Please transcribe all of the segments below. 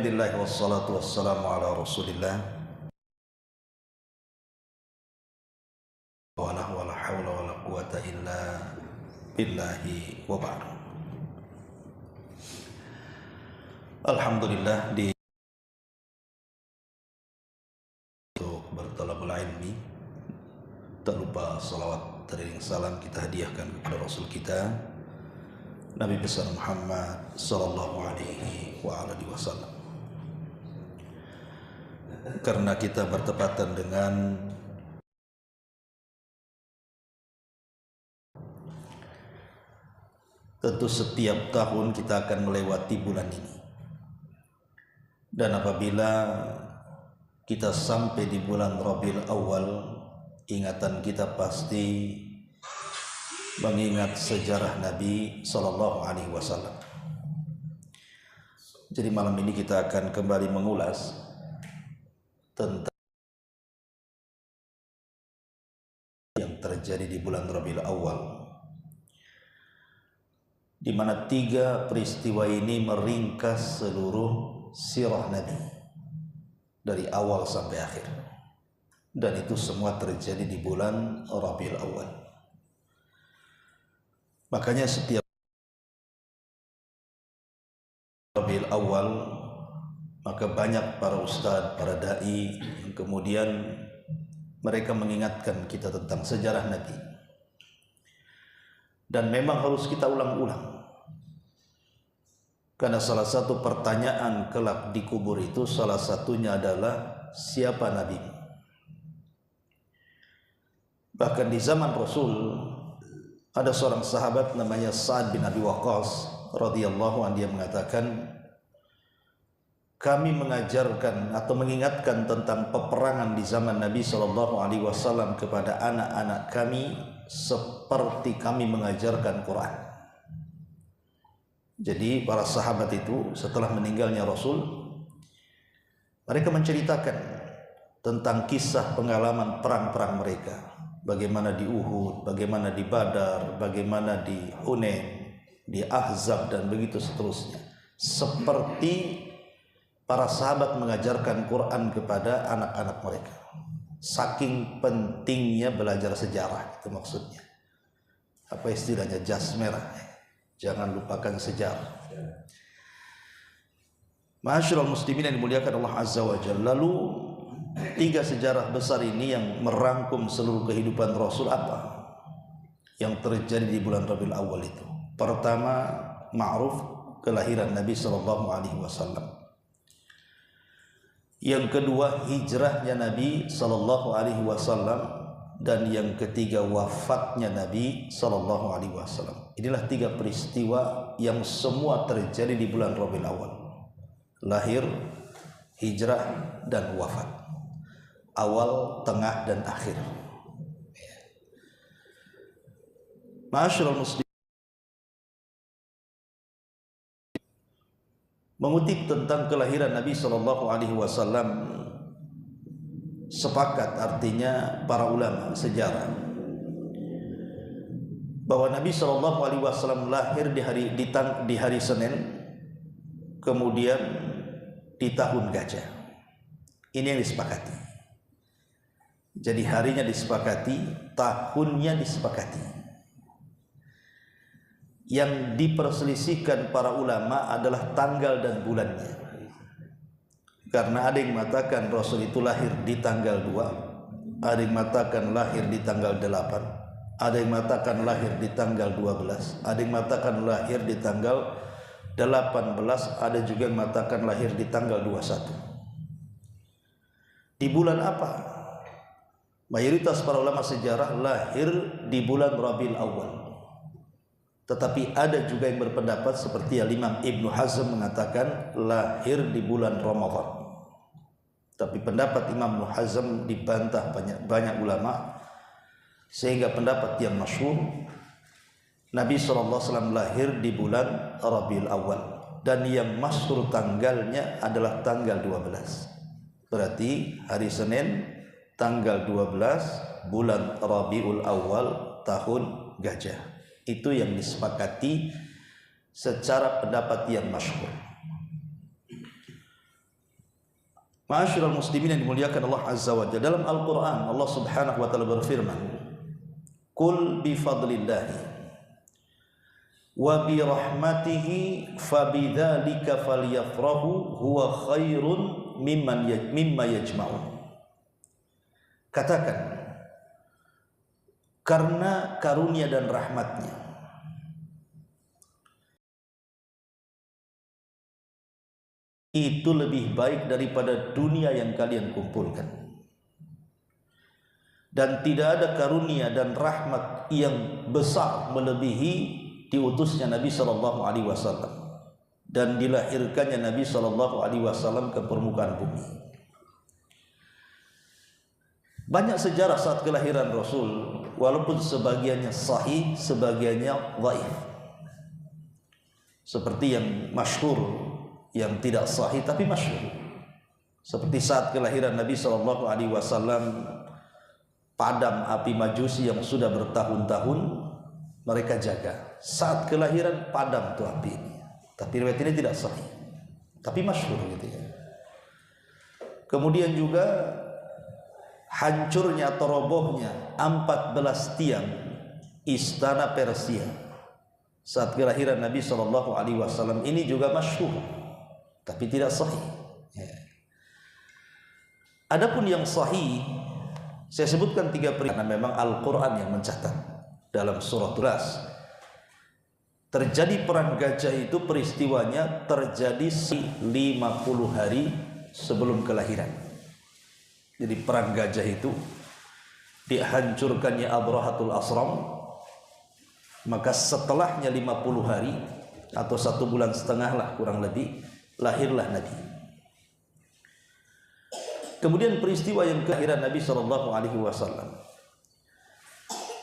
Alhamdulillah wassalatu wassalamu ala Rasulillah wala hawla wala quwata illa billahi wa ba'd. Alhamdulillah untuk bertalabul ilmi, tak lupa salawat teriring salam kita hadiahkan kepada Rasul kita Nabi besar Muhammad sallallahu alaihi wa alihi wasallam. Karena kita bertepatan dengan tentu setiap tahun kita akan melewati bulan ini. Dan apabila kita sampai di bulan Rabiul Awal, ingatan kita pasti mengingat sejarah Nabi Sallallahu Alaihi Wasallam. Jadi malam ini kita akan kembali mengulas tentang yang terjadi di bulan Rabiul Awal, di mana 3 peristiwa ini meringkas seluruh sirah Nabi dari awal sampai akhir, dan itu semua terjadi di bulan Rabiul Awal. Makanya setiap Rabiul Awal, maka banyak para ustadz, para da'i yang kemudian mereka mengingatkan kita tentang sejarah Nabi. Dan memang harus kita ulang-ulang, karena salah satu pertanyaan kelak di kubur itu salah satunya adalah siapa Nabi. Bahkan di zaman Rasul ada seorang sahabat namanya Sa'ad bin Abi Waqqas radhiyallahu anhu, dia mengatakan, kami mengajarkan atau mengingatkan tentang peperangan di zaman Nabi Shallallahu Alaihi Wasallam kepada anak-anak kami seperti kami mengajarkan Quran. Jadi para sahabat itu setelah meninggalnya Rasul, mereka menceritakan tentang kisah pengalaman perang-perang mereka. Bagaimana di Uhud, bagaimana di Badar, bagaimana di Hunain, di Ahzab, dan begitu seterusnya. Seperti para sahabat mengajarkan Quran kepada anak-anak mereka. Saking pentingnya belajar sejarah, itu maksudnya. Apa istilahnya, jas merah, jangan lupakan sejarah. Ma'asyiral muslimin yang dimuliakan Allah Azza wa Jalla, lalu 3 sejarah besar ini yang merangkum seluruh kehidupan Rasul apa yang terjadi di bulan Rabiul Awal itu. Pertama, ma'ruf, kelahiran Nabi Sallallahu Alaihi Wasallam. Yang kedua, hijrahnya Nabi Sallallahu Alaihi Wasallam. Dan yang ketiga, wafatnya Nabi Sallallahu Alaihi Wasallam. Inilah 3 peristiwa yang semua terjadi di bulan Rabiul Awal: lahir, hijrah, dan wafat. Awal, tengah, dan akhir. Ma'asyiral muslimin, mengutip tentang kelahiran Nabi Sallallahu Alaihi Wasallam, sepakat artinya para ulama sejarah bahwa Nabi Sallallahu Alaihi Wasallam lahir di hari Senin, kemudian di tahun gajah. Ini yang disepakati. Jadi harinya disepakati, tahunnya disepakati. Yang diperselisihkan para ulama adalah tanggal dan bulannya. Karena ada yang mengatakan Rasul itu lahir di tanggal 2, ada yang mengatakan lahir di tanggal 8, ada yang mengatakan lahir di tanggal 12, ada yang mengatakan lahir di tanggal 18, ada juga yang mengatakan lahir di tanggal 21. Di bulan apa? Mayoritas para ulama sejarah lahir di bulan Rabiul Awal. Tetapi ada juga yang berpendapat seperti Imam Ibnu Hazm mengatakan lahir di bulan Ramadan. Tapi pendapat Imam Ibnu Hazm dibantah banyak ulama, sehingga pendapat yang masyhur Nabi SAW lahir di bulan Rabiul Awal, dan yang masyhur tanggalnya adalah tanggal 12. Berarti hari Senin tanggal 12 bulan Rabiul Awal tahun gajah. Itu yang disepakati secara pendapat yang masyhur. Ma'asyiral muslimin yang dimuliakan Allah Azza wa Jalla, dalam Al-Qur'an Allah Subhanahu wa taala berfirman, "Qul bi fadlillahi wa bi rahmatihi fabidzalika falyafrahu huwa khairun mimma yajma'un." Katakan, karena karunia dan rahmatnya itu lebih baik daripada dunia yang kalian kumpulkan, dan tidak ada karunia dan rahmat yang besar melebihi diutusnya Nabi sallallahu alaihi wasallam dan dilahirkannya Nabi sallallahu alaihi wasallam ke permukaan bumi. Banyak sejarah saat kelahiran Rasul, walaupun sebagiannya sahih, sebagiannya dhaif. Seperti yang masyhur, yang tidak sahih tapi masyhur. Seperti saat kelahiran Nabi sallallahu alaihi wasallam, padam api Majusi yang sudah bertahun-tahun mereka jaga. Saat kelahiran padam tuh api ini. Tapi riwayat ini tidak sahih, tapi masyhur gitu ya. Kemudian juga hancurnya atau robohnya 14 tiang istana Persia saat kelahiran Nabi sallallahu alaihi wasallam, ini juga masyhur tapi tidak sahih. Adapun yang sahih, saya sebutkan 3 perkara, karena memang Al-Quran yang mencatat. Dalam surah Ras, terjadi perang gajah itu peristiwanya terjadi 50 hari sebelum kelahiran. Jadi perang gajah itu dihancurkannya Abrahatul Asram, maka setelahnya 50 hari atau 1 bulan setengah lah kurang lebih, lahirlah Nabi. Kemudian peristiwa yang kelahiran Nabi sallallahu alaihi wasallam.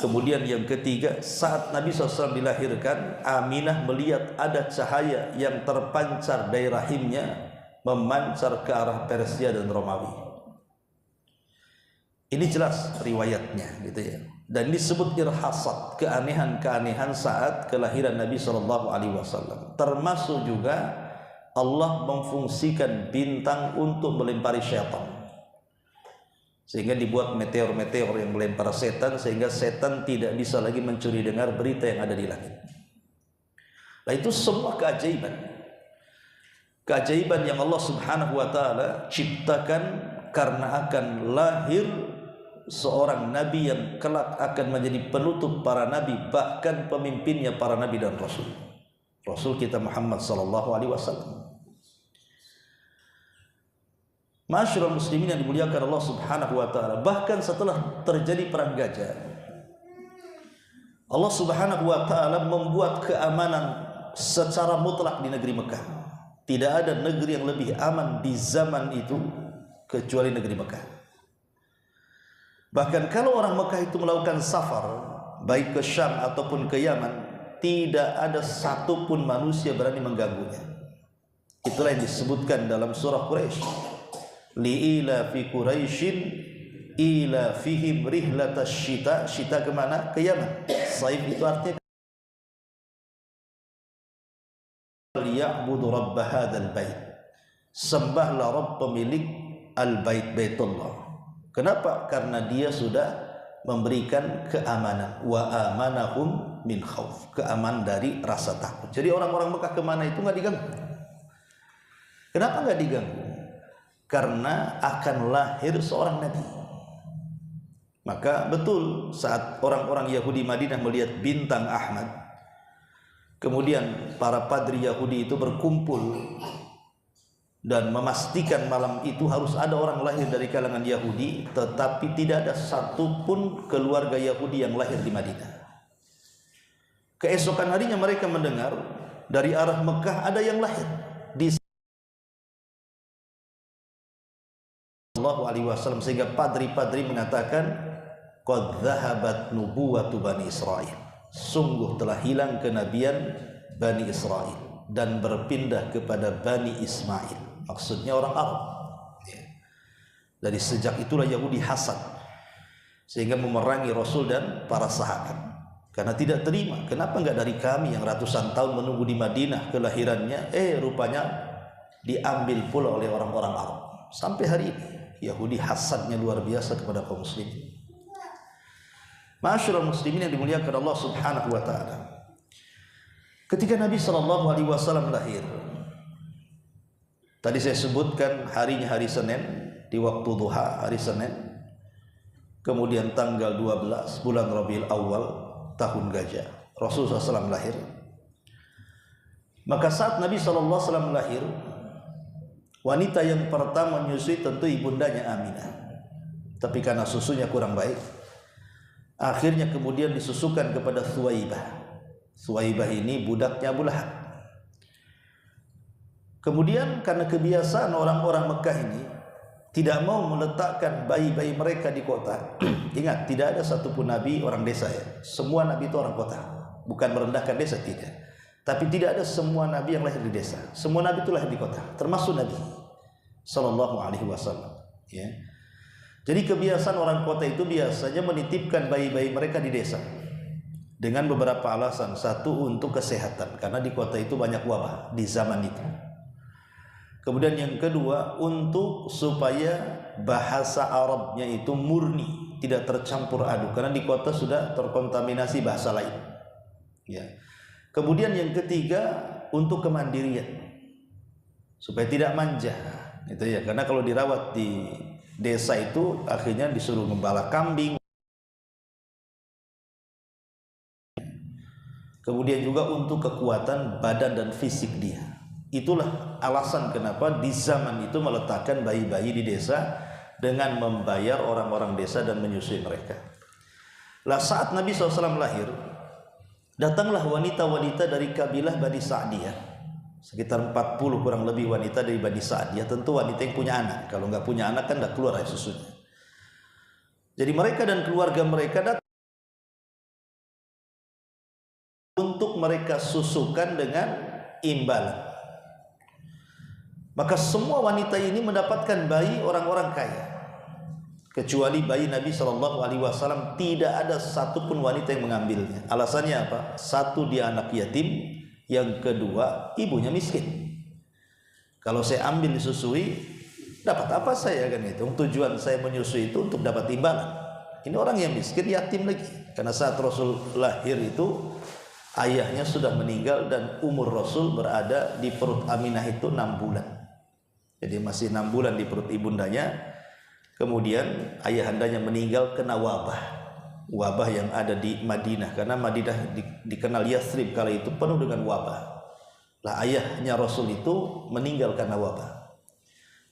Kemudian yang ketiga, saat Nabi SAW dilahirkan, Aminah melihat ada cahaya yang terpancar dari rahimnya memancar ke arah Persia dan Romawi. Ini jelas riwayatnya gitu ya. Dan disebut irhasat, keanehan-keanehan saat kelahiran Nabi sallallahu alaihi wasallam. Termasuk juga Allah memfungsikan bintang untuk melempari syaitan, sehingga dibuat meteor-meteor yang melempar setan, sehingga setan tidak bisa lagi mencuri dengar berita yang ada di langit. Nah, itu semua keajaiban yang Allah Subhanahu wa taala ciptakan karena akan lahir seorang nabi yang kelak akan menjadi penutup para nabi, bahkan pemimpinnya para nabi dan rasul. Rasul kita Muhammad sallallahu alaihi wasallam. Ma'asyiral muslimin yang dimuliakan Allah Subhanahu wa taala, bahkan setelah terjadi perang gajah, Allah Subhanahu wa taala membuat keamanan secara mutlak di negeri Mekah. Tidak ada negeri yang lebih aman di zaman itu kecuali negeri Mekah. Bahkan kalau orang Mekah itu melakukan safar, baik ke Syam ataupun ke Yaman, tidak ada satupun manusia berani mengganggunya. Itulah yang disebutkan dalam surah Quraisy. Li'ila fi Quraisyin ila fihim rihlatas syita. Syita kemana? Ke Yaman. Saif itu artinya liya'budu rabb hadzal bait. Sembahlah Rabb pemilik al-bait, Baitullah. Kenapa? Karena dia sudah memberikan keamanan. Wa amanahum min khauf, keamanan dari rasa takut. Jadi orang-orang Mekah kemana itu nggak diganggu. Kenapa nggak diganggu? Karena akan lahir seorang nabi. Maka betul saat orang-orang Yahudi Madinah melihat bintang Ahmad, kemudian para padri Yahudi itu berkumpul dan memastikan malam itu harus ada orang lahir dari kalangan Yahudi, tetapi tidak ada satupun keluarga Yahudi yang lahir di Madinah. Keesokan harinya mereka mendengar dari arah Mekah ada yang lahir di Sallallahu alaihi wasallam, sehingga padri-padri mengatakan qad dhahabat nubuwatu Bani Israil, sungguh telah hilang kenabian Bani Israil dan berpindah kepada Bani Ismail, maksudnya orang Arab. Dari sejak itulah Yahudi hasad sehingga memerangi Rasul dan para sahabat karena tidak terima, kenapa enggak dari kami yang ratusan tahun menunggu di Madinah kelahirannya, rupanya diambil pula oleh orang-orang Arab. Sampai hari ini Yahudi hasadnya luar biasa kepada kaum muslimin. Ma'asyiral muslimin yang dimuliakan Allah Subhanahu wa taala. Ketika Nabi sallallahu alaihi wasallam lahir, tadi saya sebutkan harinya hari Senin, di waktu duha hari Senin. Kemudian tanggal 12 bulan Rabiul Awal tahun gajah, Rasulullah SAW lahir. Maka saat Nabi SAW lahir, wanita yang pertama menyusui tentu ibundanya Aminah. Tapi karena susunya kurang baik, akhirnya kemudian disusukan kepada Thuwaibah. Thuwaibah ini budaknya Abu Lahab. Kemudian karena kebiasaan orang-orang Mekah ini tidak mau meletakkan bayi-bayi mereka di kota. Ingat, tidak ada satupun nabi orang desa ya. Semua nabi itu orang kota. Bukan merendahkan desa, tidak. Tapi tidak ada semua nabi yang lahir di desa. Semua nabi itu lahir di kota, termasuk Nabi sallallahu alaihi wasallam, ya. Jadi kebiasaan orang kota itu biasanya menitipkan bayi-bayi mereka di desa dengan beberapa alasan. Satu, untuk kesehatan, karena di kota itu banyak wabah di zaman itu. Kemudian yang kedua, untuk supaya bahasa Arabnya itu murni, tidak tercampur aduk, karena di kota sudah terkontaminasi bahasa lain, ya. Kemudian yang ketiga, untuk kemandirian, supaya tidak manja, itu ya. Karena kalau dirawat di desa itu akhirnya disuruh gembala kambing. Kemudian juga untuk kekuatan badan dan fisik dia. Itulah alasan kenapa di zaman itu meletakkan bayi-bayi di desa dengan membayar orang-orang desa dan menyusui mereka. Lah saat Nabi SAW lahir, datanglah wanita-wanita dari kabilah Bani Sa'diyah, sekitar 40 kurang lebih wanita dari Bani Sa'diyah. Tentu wanita yang punya anak, kalau nggak punya anak kan nggak keluar air susunya. Jadi mereka dan keluarga mereka datang untuk mereka susukan dengan imbalan. Maka semua wanita ini mendapatkan bayi orang-orang kaya, kecuali bayi Nabi SAW. Tidak ada satupun wanita yang mengambilnya. Alasannya apa? Satu, dia anak yatim. Yang kedua, ibunya miskin. Kalau saya ambil disusui, dapat apa saya kan itu? Tujuan saya menyusui itu untuk dapat imbalan. Ini orang yang miskin, yatim lagi. Karena saat Rasul lahir itu ayahnya sudah meninggal dan umur Rasul berada di perut Aminah itu 6 bulan. Jadi masih 6 bulan di perut ibundanya. Kemudian ayahandanya meninggal kena wabah. Wabah yang ada di Madinah. Karena Madinah dikenal Yathrib kala itu penuh dengan wabah. Lah ayahnya Rasul itu meninggal karena wabah,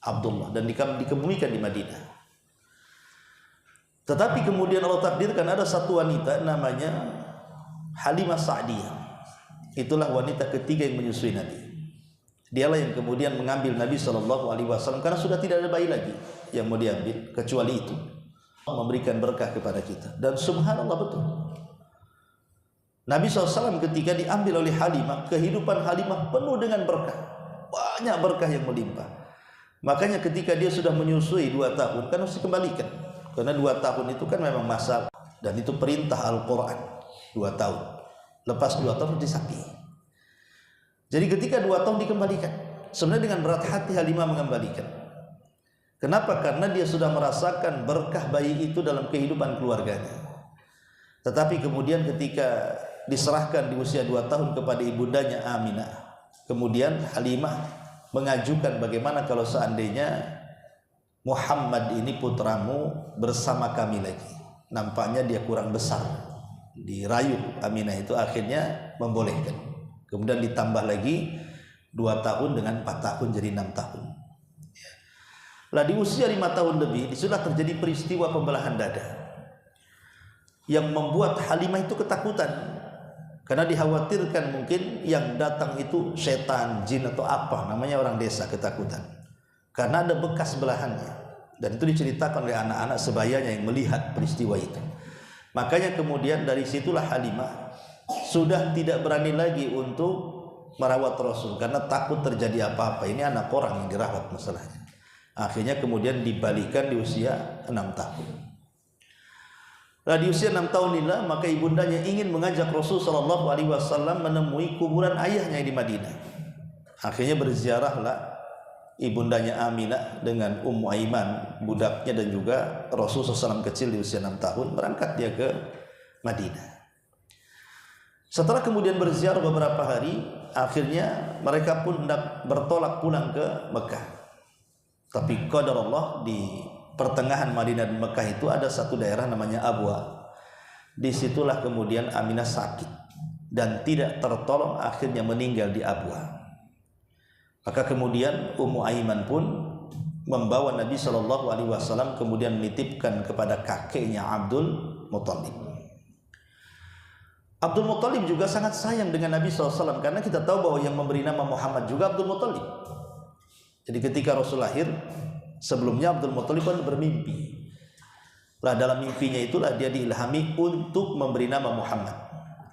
Abdullah, dan dikebumikan di Madinah. Tetapi kemudian Allah takdirkan ada satu wanita namanya Halimah Sa'diyah. Itulah wanita ketiga yang menyusui Nabi. Dialah yang kemudian mengambil Nabi SAW, karena sudah tidak ada bayi lagi yang mau diambil kecuali itu. Allah memberikan berkah kepada kita. Dan subhanallah betul, Nabi SAW ketika diambil oleh Halimah, kehidupan Halimah penuh dengan berkah. Banyak berkah yang melimpah. Makanya ketika dia sudah menyusui 2 tahun, kan harus dikembalikan. Karena 2 tahun itu kan memang masa, dan itu perintah Al-Quran, 2 tahun. Lepas 2 tahun disapi. Jadi ketika 2 tahun dikembalikan, sebenarnya dengan berat hati Halimah mengembalikan. Kenapa? Karena dia sudah merasakan berkah bayi itu dalam kehidupan keluarganya. Tetapi kemudian ketika diserahkan di usia 2 tahun kepada ibundanya Aminah, kemudian Halimah mengajukan bagaimana kalau seandainya Muhammad ini putramu bersama kami lagi. Nampaknya dia kurang besar. Dirayu Aminah itu akhirnya membolehkan. Kemudian ditambah lagi 2 tahun dengan 4 tahun jadi 6 tahun. Lah di usia 5 tahun lebih sudah terjadi peristiwa pembelahan dada yang membuat Halimah itu ketakutan, karena dikhawatirkan mungkin yang datang itu setan, jin atau apa, namanya orang desa, ketakutan karena ada bekas belahannya. Dan itu diceritakan oleh anak-anak sebayanya yang melihat peristiwa itu. Makanya kemudian dari situlah Halimah sudah tidak berani lagi untuk merawat Rasul karena takut terjadi apa-apa. Ini anak orang yang dirawat masalahnya. Akhirnya kemudian dibalikan di usia 6 tahun. Nah, di usia 6 tahun inilah maka ibundanya ingin mengajak Rasul SAW menemui kuburan ayahnya di Madinah. Akhirnya berziarahlah ibundanya Aminah dengan Ummu Aiman budaknya dan juga Rasulullah SAW kecil di usia 6 tahun, berangkat dia ke Madinah. Setelah kemudian berziarah beberapa hari, akhirnya mereka pun hendak bertolak pulang ke Mekah. Tapi qadar Allah, di pertengahan Madinah dan Mekah itu ada satu daerah namanya Abwa. Disitulah kemudian Aminah sakit dan tidak tertolong, akhirnya meninggal di Abwa. Maka kemudian Ummu Aiman pun membawa Nabi SAW, kemudian menitipkan kepada kakeknya Abdul Muthalib. Abdul Muthalib juga sangat sayang dengan Nabi SAW, karena kita tahu bahwa yang memberi nama Muhammad juga Abdul Muthalib. Jadi ketika Rasul lahir, sebelumnya Abdul Muthalib kan bermimpi. Lah dalam mimpinya itulah dia diilhami untuk memberi nama Muhammad.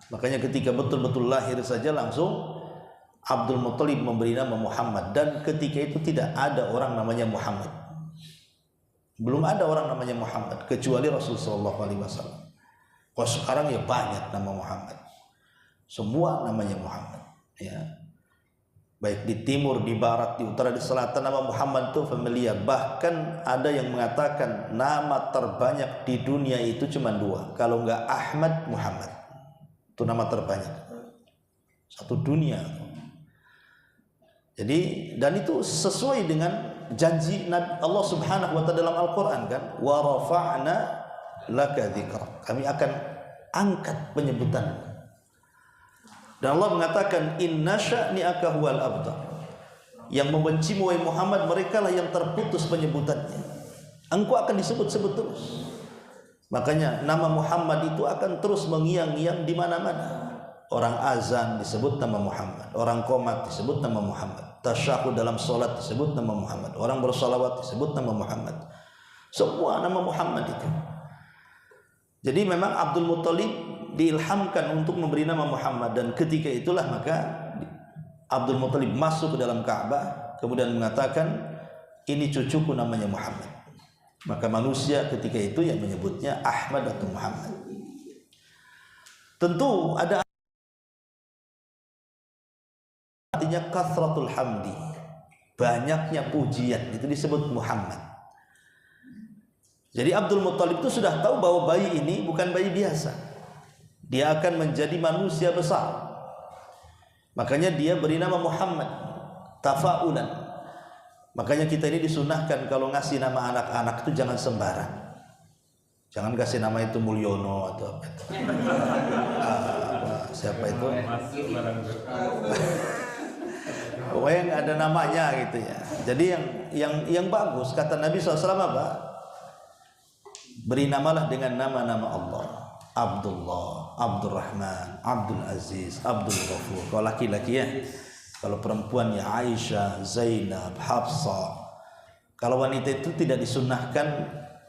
Makanya ketika betul-betul lahir saja langsung Abdul Muthalib memberi nama Muhammad, dan ketika itu tidak ada orang namanya Muhammad. Belum ada orang namanya Muhammad kecuali Rasulullah SAW. Kalau sekarang ya banyak nama Muhammad. Semua namanya Muhammad. Ya. Baik di timur, di barat, di utara, di selatan, nama Muhammad itu familiar. Bahkan ada yang mengatakan nama terbanyak di dunia itu cuma 2. Kalau enggak Ahmad, Muhammad. Itu nama terbanyak. Satu dunia. Jadi, dan itu sesuai dengan janji Allah Subhanahu wa ta'ala dalam Al-Quran kan, wa rafa'na laka dzikra, kami akan angkat penyebutanmu. Dan Allah mengatakan inna sya'ni'aka huwal abtar, yang membencimu wahai Muhammad mereka lah yang terputus penyebutannya, engkau akan disebut-sebut terus. Makanya nama Muhammad itu akan terus mengiang-iang di mana-mana. Orang azan disebut nama Muhammad, orang qomat disebut nama Muhammad, tasyahud dalam salat disebut nama Muhammad, orang bersalawat disebut nama Muhammad. Semua nama Muhammad itu. Jadi memang Abdul Muthalib diilhamkan untuk memberi nama Muhammad, dan ketika itulah maka Abdul Muthalib masuk ke dalam Ka'bah kemudian mengatakan, ini cucuku namanya Muhammad. Maka manusia ketika itu yang menyebutnya Ahmad atau Muhammad. Tentu ada artinya kathratul hamdi, banyaknya pujian, itu disebut Muhammad. Jadi Abdul Muthalib itu sudah tahu bahwa bayi ini bukan bayi biasa, dia akan menjadi manusia besar. Makanya dia beri nama Muhammad tafaulan. Makanya kita ini disunahkan kalau ngasih nama anak-anak itu jangan sembarang. Jangan kasih nama itu Mulyono atau apa itu. Siapa itu? Pokoknya nggak ada namanya gitu ya. Jadi yang bagus kata Nabi SAW apa? Beri namalah dengan nama-nama Allah. Abdullah, Abdurrahman, Abdul Aziz, Abdul Ghafur. Kalau laki-laki ya. Kalau perempuan ya Aisyah, Zainab, Hafsah. Kalau wanita itu tidak disunahkan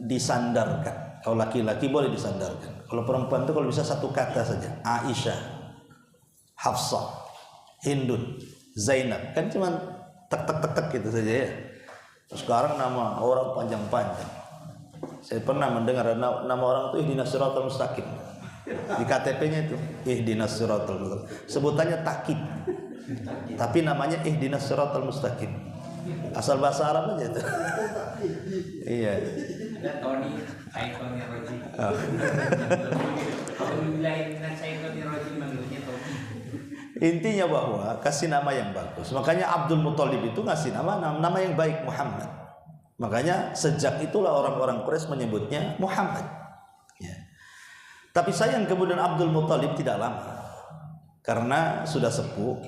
disandarkan. Kalau laki-laki boleh disandarkan. Kalau perempuan itu kalau bisa satu kata saja. Aisyah, Hafsah, Hindun, Zainab. Kan cuma tek gitu saja ya. Sekarang nama orang panjang-panjang. Saya pernah mendengar nama orang itu ihdinas siratal mustaqim. Di KTP-nya itu ihdinas siratal mustaqim. Sebutannya takib. Tapi namanya ihdinas siratal mustaqim. Asal bahasa Arab aja itu. Iya. Ada Tony, Tony Roji. Kalau bilangin Tony Roji manggilnya Tony. Intinya bahwa kasih nama yang bagus. Makanya Abdul Muthalib itu ngasih nama yang baik, Muhammad. Makanya sejak itulah orang-orang Quraisy menyebutnya Muhammad. Ya. Tapi sayang kemudian Abdul Muthalib tidak lama, karena sudah sepuh.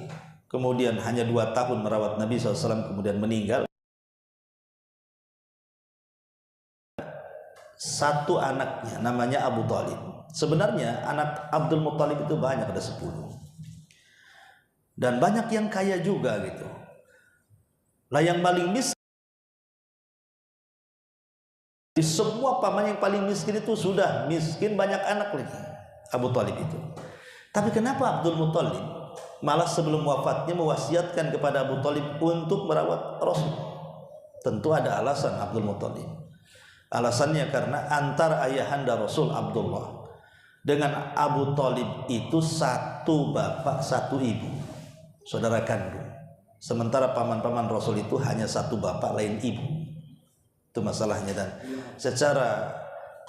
Kemudian hanya 2 tahun merawat Nabi SAW, kemudian meninggal. Satu anaknya namanya Abu Thalib. Sebenarnya anak Abdul Muthalib itu banyak, ada 10. Dan banyak yang kaya juga gitu. Lah yang paling miskin di semua paman yang paling miskin itu sudah miskin, banyak anak lagi Abu Thalib itu. Tapi kenapa Abdul Muthalib malah sebelum wafatnya mewasiatkan kepada Abu Thalib untuk merawat Rasul? Tentu ada alasan Abdul Muthalib. Alasannya karena antara ayahanda Rasul Abdullah dengan Abu Thalib itu satu bapak satu ibu, saudara kandung. Sementara paman-paman Rasul itu hanya satu bapak lain ibu. Itu masalahnya. Dan secara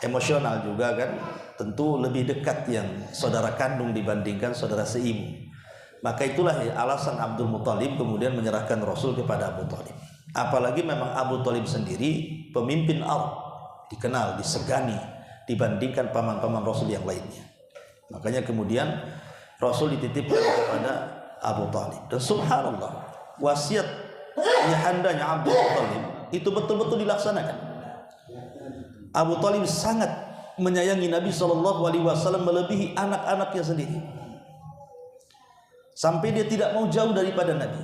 emosional juga kan tentu lebih dekat yang saudara kandung dibandingkan saudara seibu. Maka itulah alasan Abdul Muthalib kemudian menyerahkan Rasul kepada Abu Thalib. Apalagi memang Abu Thalib sendiri pemimpin Arab, dikenal, disegani dibandingkan paman-paman Rasul yang lainnya. Makanya kemudian Rasul dititipkan kepada Abu Thalib. Dan subhanallah, wasiat ayahandanya Abdul Muthalib itu betul-betul dilaksanakan. Abu Thalib sangat menyayangi Nabi SAW melebihi anak-anaknya sendiri. Sampai dia tidak mau jauh daripada Nabi.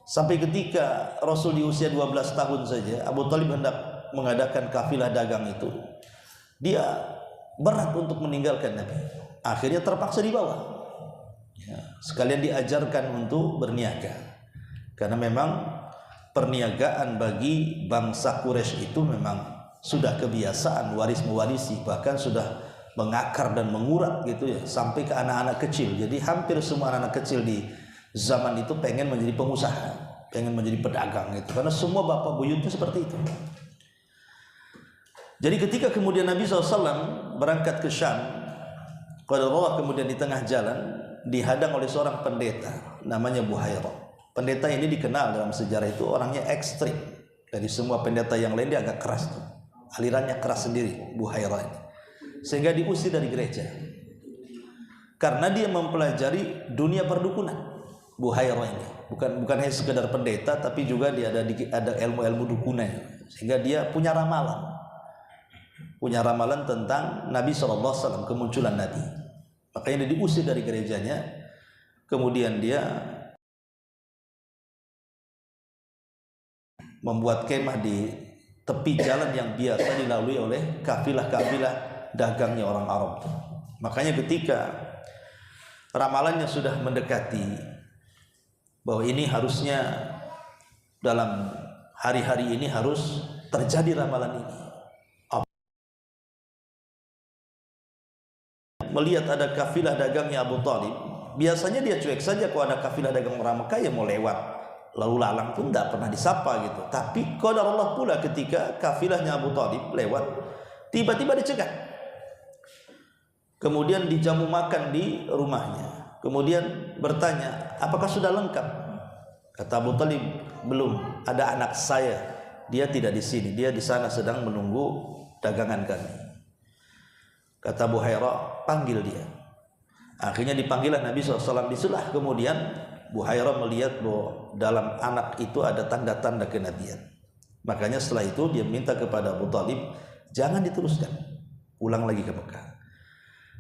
Sampai ketika Rasul di usia 12 tahun saja, Abu Thalib hendak mengadakan kafilah dagang itu, dia berat untuk meninggalkan Nabi. Akhirnya terpaksa dibawa. Ya, sekalian diajarkan untuk berniaga. Karena memang perniagaan bagi bangsa Quraisy itu memang sudah kebiasaan waris mewarisi, bahkan sudah mengakar dan mengurat gitu ya, sampai ke anak-anak kecil. Jadi hampir semua anak kecil di zaman itu pengen menjadi pengusaha, pengen menjadi pedagang gitu, karena semua bapak buyutnya seperti itu. Jadi ketika kemudian Nabi SAW berangkat ke Syam, qadarullah kemudian di tengah jalan dihadang oleh seorang pendeta namanya Buhairah. Pendeta ini dikenal dalam sejarah itu orangnya ekstrim. Dari semua pendeta yang lain dia agak keras tuh. Alirannya keras sendiri Buhairah ini. Sehingga diusir dari gereja. Karena dia mempelajari dunia perdukunan. Buhairah ini bukan hanya sekedar pendeta, tapi juga dia ada ilmu-ilmu dukunan. Sehingga dia punya ramalan. Punya ramalan tentang Nabi SAW, kemunculan Nabi. Makanya dia diusir dari gerejanya. Kemudian dia membuat kemah di tepi jalan yang biasa dilalui oleh kafilah-kafilah dagangnya orang Arab. Makanya ketika ramalannya sudah mendekati bahwa ini harusnya dalam hari-hari ini harus terjadi ramalan ini, melihat ada kafilah dagangnya Abu Thalib, biasanya dia cuek saja kalau ada kafilah dagang orang Mekah yang mau lewat, lalu lalang pun tidak pernah disapa gitu. Tapi qadarullah pula ketika kafilahnya Abu Thalib lewat, tiba-tiba dicegat. Kemudian dijamu makan di rumahnya. Kemudian bertanya, apakah sudah lengkap? Kata Abu Thalib, belum. Ada anak saya, dia tidak di sini, dia di sana sedang menunggu dagangan kami. Kata Buhairah, panggil dia. Akhirnya dipanggillah Nabi SAW. Disulah kemudian Buhairah melihat bahwa dalam anak itu ada tanda-tanda kenabian. Makanya setelah itu dia minta kepada Abu Thalib, jangan diteruskan, pulang lagi ke Mekah.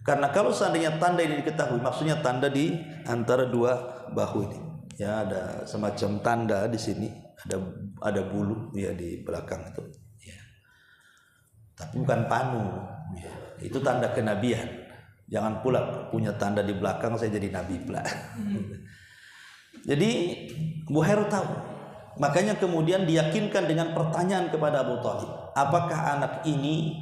Karena kalau seandainya tanda ini diketahui, maksudnya tanda di antara dua bahu ini, ya ada semacam tanda di sini, ada bulu ya di belakang itu, ya. Tapi bukan panu, ya. Itu tanda kenabian. Jangan pula punya tanda di belakang saya jadi nabi pula. Jadi Buhairah tahu. Makanya kemudian diyakinkan dengan pertanyaan kepada Abu Thalib, apakah anak ini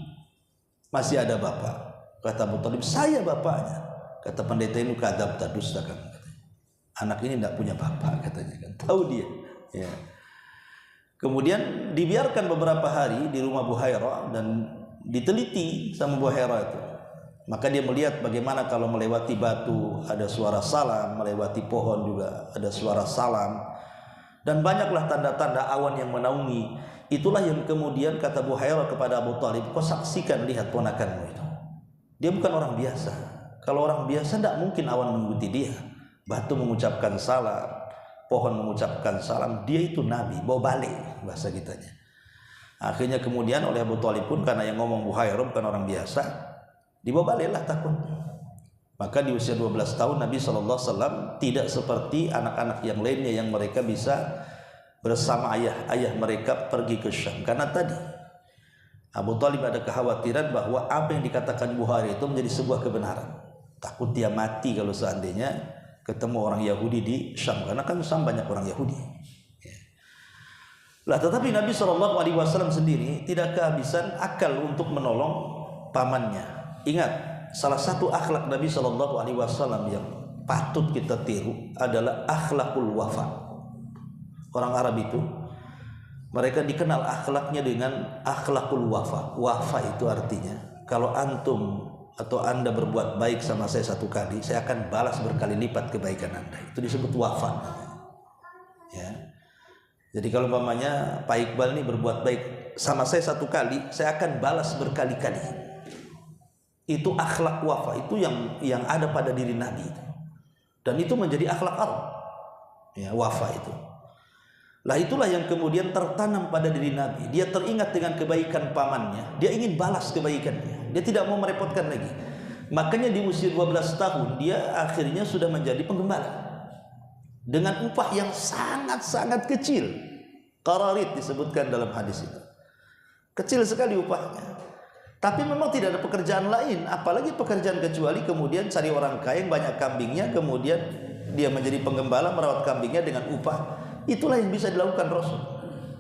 masih ada bapak? Kata Abu Thalib, saya bapaknya. Kata pendeta ini, kadzabta, dusta kamu. Anak ini tidak punya bapak katanya kan. Tahu dia. Ya. Kemudian dibiarkan beberapa hari di rumah Buhairah dan diteliti sama Buhairah itu. Maka dia melihat bagaimana kalau melewati batu ada suara salam, melewati pohon juga ada suara salam, dan banyaklah tanda-tanda awan yang menaungi. Itulah yang kemudian kata Buhairah kepada Abu Thalib, kau saksikan, lihat ponakanmu itu. Dia bukan orang biasa. Kalau orang biasa tidak mungkin awan mengikuti dia. Batu mengucapkan salam, pohon mengucapkan salam. Dia itu nabi, bawa balik bahasa kitanya. Akhirnya kemudian oleh Abu Thalib pun, karena yang ngomong Buhairah bukan orang biasa, dibawa baliklah takut. Maka di usia 12 tahun Nabi SAW tidak seperti anak-anak yang lainnya yang mereka bisa bersama ayah mereka pergi ke Syam. Karena tadi Abu Thalib ada kekhawatiran bahwa apa yang dikatakan Buhairah itu menjadi sebuah kebenaran. Takut dia mati kalau seandainya ketemu orang Yahudi di Syam, karena kan Syam banyak orang Yahudi. Lah, tetapi Nabi SAW sendiri tidak kehabisan akal untuk menolong pamannya. Ingat, salah satu akhlak Nabi SAW yang patut kita tiru adalah akhlakul wafa. orang Arab itu mereka dikenal akhlaknya dengan akhlakul wafa. Wafa itu artinya kalau antum atau anda berbuat baik sama saya satu kali, saya akan balas berkali lipat kebaikan anda. Itu disebut wafa. Ya. Jadi kalau umpamanya Pak Iqbal ini berbuat baik sama saya satu kali, saya akan balas berkali-kali. Itu akhlak wafa, itu yang ada pada diri Nabi itu. Dan itu menjadi akhlak Arab. Ya, wafa itu. Lah itulah yang kemudian tertanam pada diri Nabi. Dia teringat dengan kebaikan pamannya, dia ingin balas kebaikannya. Dia tidak mau merepotkan lagi. Makanya di usia 12 tahun dia akhirnya sudah menjadi penggembala. Dengan upah yang sangat-sangat kecil. Qararit disebutkan dalam hadis itu. Kecil sekali upahnya. Tapi memang tidak ada pekerjaan lain, apalagi pekerjaan kecuali kemudian cari orang kaya yang banyak kambingnya, kemudian dia menjadi penggembala merawat kambingnya dengan upah. Itulah yang bisa dilakukan Rasul.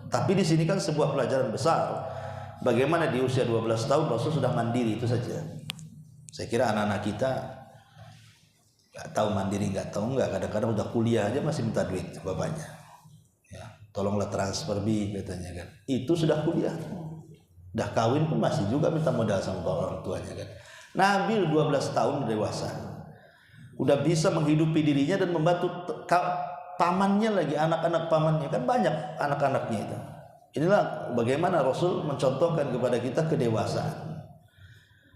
Tapi di sini kan sebuah pelajaran besar. Bagaimana di usia 12 tahun Rasul sudah mandiri, itu saja. Saya kira anak-anak kita nggak tahu mandiri, nggak tahu nggak, kadang-kadang udah kuliah aja masih minta duit bapaknya. Ya, tolonglah transfer bi katanya kan. Itu sudah kuliah. Udah kawin pun masih juga minta modal sama orang tuanya kan. Nabi 12 tahun dewasa. Udah bisa menghidupi dirinya dan membantu pamannya lagi, anak-anak pamannya kan banyak anak-anaknya itu. Inilah bagaimana Rasul mencontohkan kepada kita kedewasaan.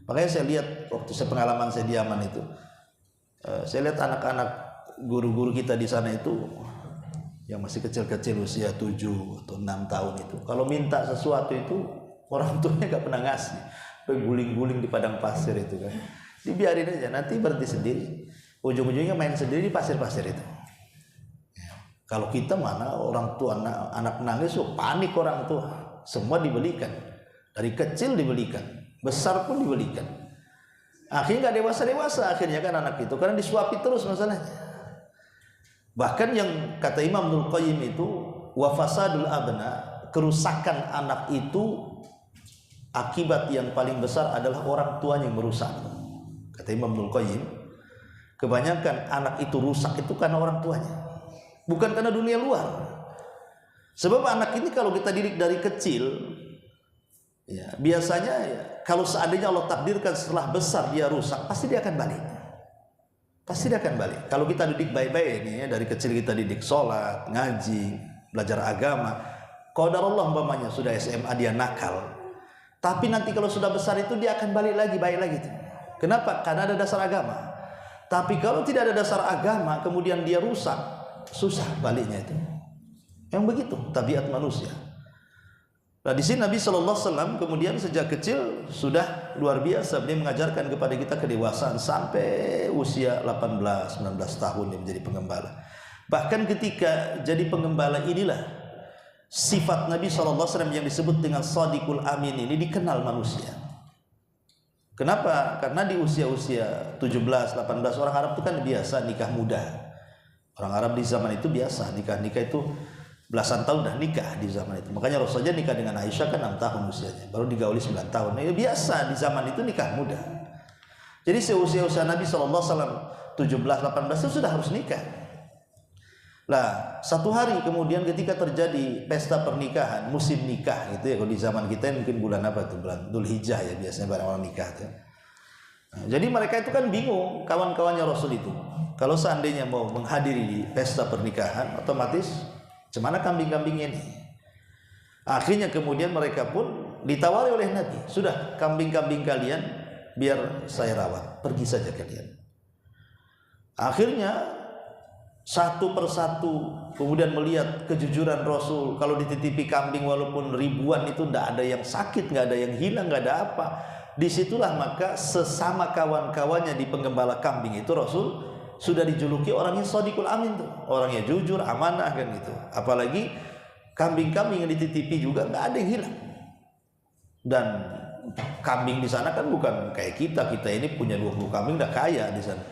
Makanya saya lihat waktu pengalaman saya di Yaman itu, saya lihat anak-anak guru-guru kita di sana itu yang masih kecil-kecil usia 7 atau 6 tahun itu, kalau minta sesuatu itu orang tuanya gak pernah ngasih, guling-guling di padang pasir itu kan, dibiarin aja, nanti berhenti sendiri, ujung-ujungnya main sendiri di pasir-pasir itu. Kalau kita mana orang tua anak nangis, panik orang tua, semua dibelikan, dari kecil dibelikan, besar pun dibelikan. Akhirnya nggak dewasa akhirnya kan anak itu, karena disuapi terus masalahnya. Bahkan yang kata Imam Ibnul Qayyim itu, wa fasadul abna, kerusakan anak itu akibat yang paling besar adalah orang tuanya yang merusak. Kata Imam Ibnul Qayyim, kebanyakan anak itu rusak itu karena orang tuanya, bukan karena dunia luar. Sebab anak ini kalau kita didik dari kecil, ya, biasanya ya, kalau seandainya Allah takdirkan setelah besar dia rusak, pasti dia akan balik. Pasti dia akan balik. Kalau kita didik baik-baik ini ya, dari kecil kita didik sholat, ngaji, belajar agama. Qadarullah umpamanya sudah SMA dia nakal, tapi nanti kalau sudah besar itu dia akan balik lagi, baik lagi. Kenapa? Karena ada dasar agama. Tapi kalau tidak ada dasar agama, kemudian dia rusak, susah baliknya itu. Yang begitu tabiat manusia. Nah di sini Nabi SAW kemudian sejak kecil sudah luar biasa, dia mengajarkan kepada kita kedewasaan sampai usia 18-19 tahun dia menjadi penggembala. Bahkan ketika jadi penggembala inilah sifat Nabi SAW yang disebut dengan Shadiqul Amin ini dikenal manusia. Kenapa? Karena di usia-usia 17-18 orang Arab itu kan biasa nikah muda. Orang Arab di zaman itu biasa nikah-nikah itu belasan tahun dah nikah di zaman itu. Makanya Rasulullah nikah dengan Aisyah kan 6 tahun usianya, baru digauli 9 tahun. Ya biasa di zaman itu nikah muda. Jadi seusia-usia Nabi SAW 17-18 itu sudah harus nikah. Lah satu hari kemudian ketika terjadi pesta pernikahan, musim nikah gitu ya, kalau di zaman kita mungkin bulan apa tuh, bulan Dzulhijjah ya biasanya barang orang nikah tuh. Nah, jadi mereka itu kan bingung, kawan-kawannya Rasul itu, kalau seandainya mau menghadiri di pesta pernikahan, otomatis cemana kambing-kambingnya ini. Akhirnya kemudian mereka pun ditawari oleh Nabi, sudah kambing-kambing kalian biar saya rawat, pergi saja kalian. Akhirnya satu persatu kemudian melihat kejujuran Rasul, kalau dititipi kambing walaupun ribuan itu tidak ada yang sakit, nggak ada yang hilang, nggak ada apa. Disitulah maka sesama kawan-kawannya di penggembala kambing itu Rasul sudah dijuluki orangnya Shadiqul Amin tuh, orangnya jujur, amanah kan gitu. Apalagi kambing-kambing yang dititipi juga nggak ada yang hilang. Dan kambing di sana kan bukan kayak kita ini punya 20 kambing udah kaya di sana.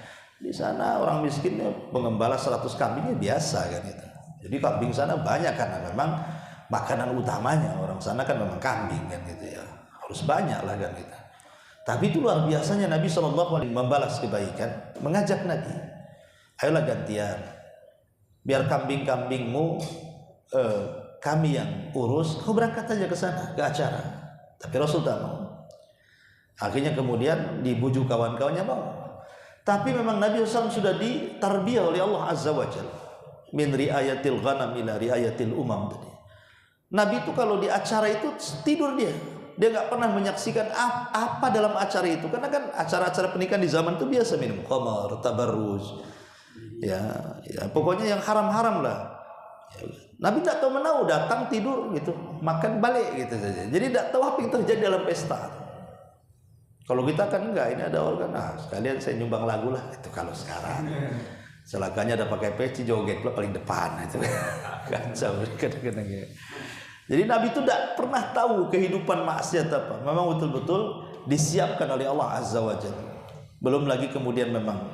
Di sana orang miskin pengembala 100 kambingnya biasa kan itu. Jadi kambing sana banyak karena memang makanan utamanya orang sana kan memang kambing kan gitu ya. Harus banyak lah kan gitu. Tapi itu luar biasanya Nabi SAW membalas kebaikan, mengajak Nabi, ayolah gantian, biar kambing-kambingmu kami yang urus, kau berangkat aja ke sana, ke acara. Tapi Rasul tak mau. Akhirnya kemudian dibujuk kawan-kawannya mau. Tapi memang Nabi SAW sudah ditarbiyah oleh Allah Azza wa Jalla. Min riayatil ghanam ila riayatil umam tadi. Nabi itu kalau di acara itu tidur dia. Dia nggak pernah menyaksikan apa dalam acara itu. Karena kan acara-acara pernikahan di zaman itu biasa minum khamar, tabarruj. Ya, pokoknya yang haram-haram lah. Nabi tak tahu menahu, datang tidur gitu, makan balik gitu saja. Jadi tak tahu apa yang terjadi dalam pesta. Kalau kita kan enggak, ini ada organ, sekalian saya nyumbang lagu lah. Itu kalau sekarang. Celakanya ada pakai peci, joget pula paling depan itu. Kacau kadang-kadang ya. Jadi Nabi itu tidak pernah tahu kehidupan maksiat apa. Memang betul-betul disiapkan oleh Allah Azza wa Jalla. Belum lagi kemudian memang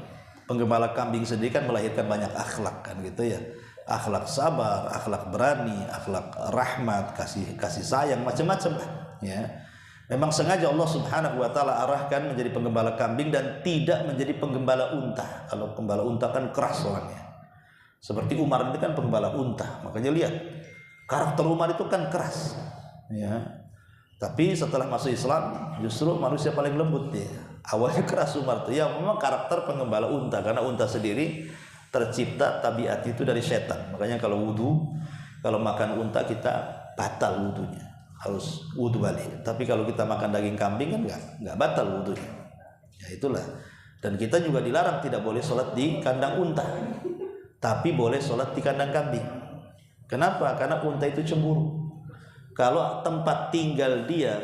penggembala kambing sendiri kan melahirkan banyak akhlak kan gitu ya. Akhlak sabar, akhlak berani, akhlak rahmat, kasih sayang, macam-macam lah ya. Memang sengaja Allah Subhanahu wa taala arahkan menjadi penggembala kambing dan tidak menjadi penggembala unta. Kalau penggembala unta kan keras orangnya. Seperti Umar itu kan penggembala unta. Makanya lihat, karakter Umar itu kan keras ya. Tapi setelah masuk Islam justru manusia paling lembut dia. Awalnya keras Umar itu ya, memang karakter penggembala unta, karena unta sendiri tercipta tabiat itu dari setan. Makanya kalau wudu, kalau makan unta kita batal wudunya, harus wudu balik. Tapi kalau kita makan daging kambing kan nggak batal wudunya. Ya itulah. Dan kita juga dilarang tidak boleh sholat di kandang unta, tapi boleh sholat di kandang kambing. Kenapa? Karena unta itu cemburu. Kalau tempat tinggal dia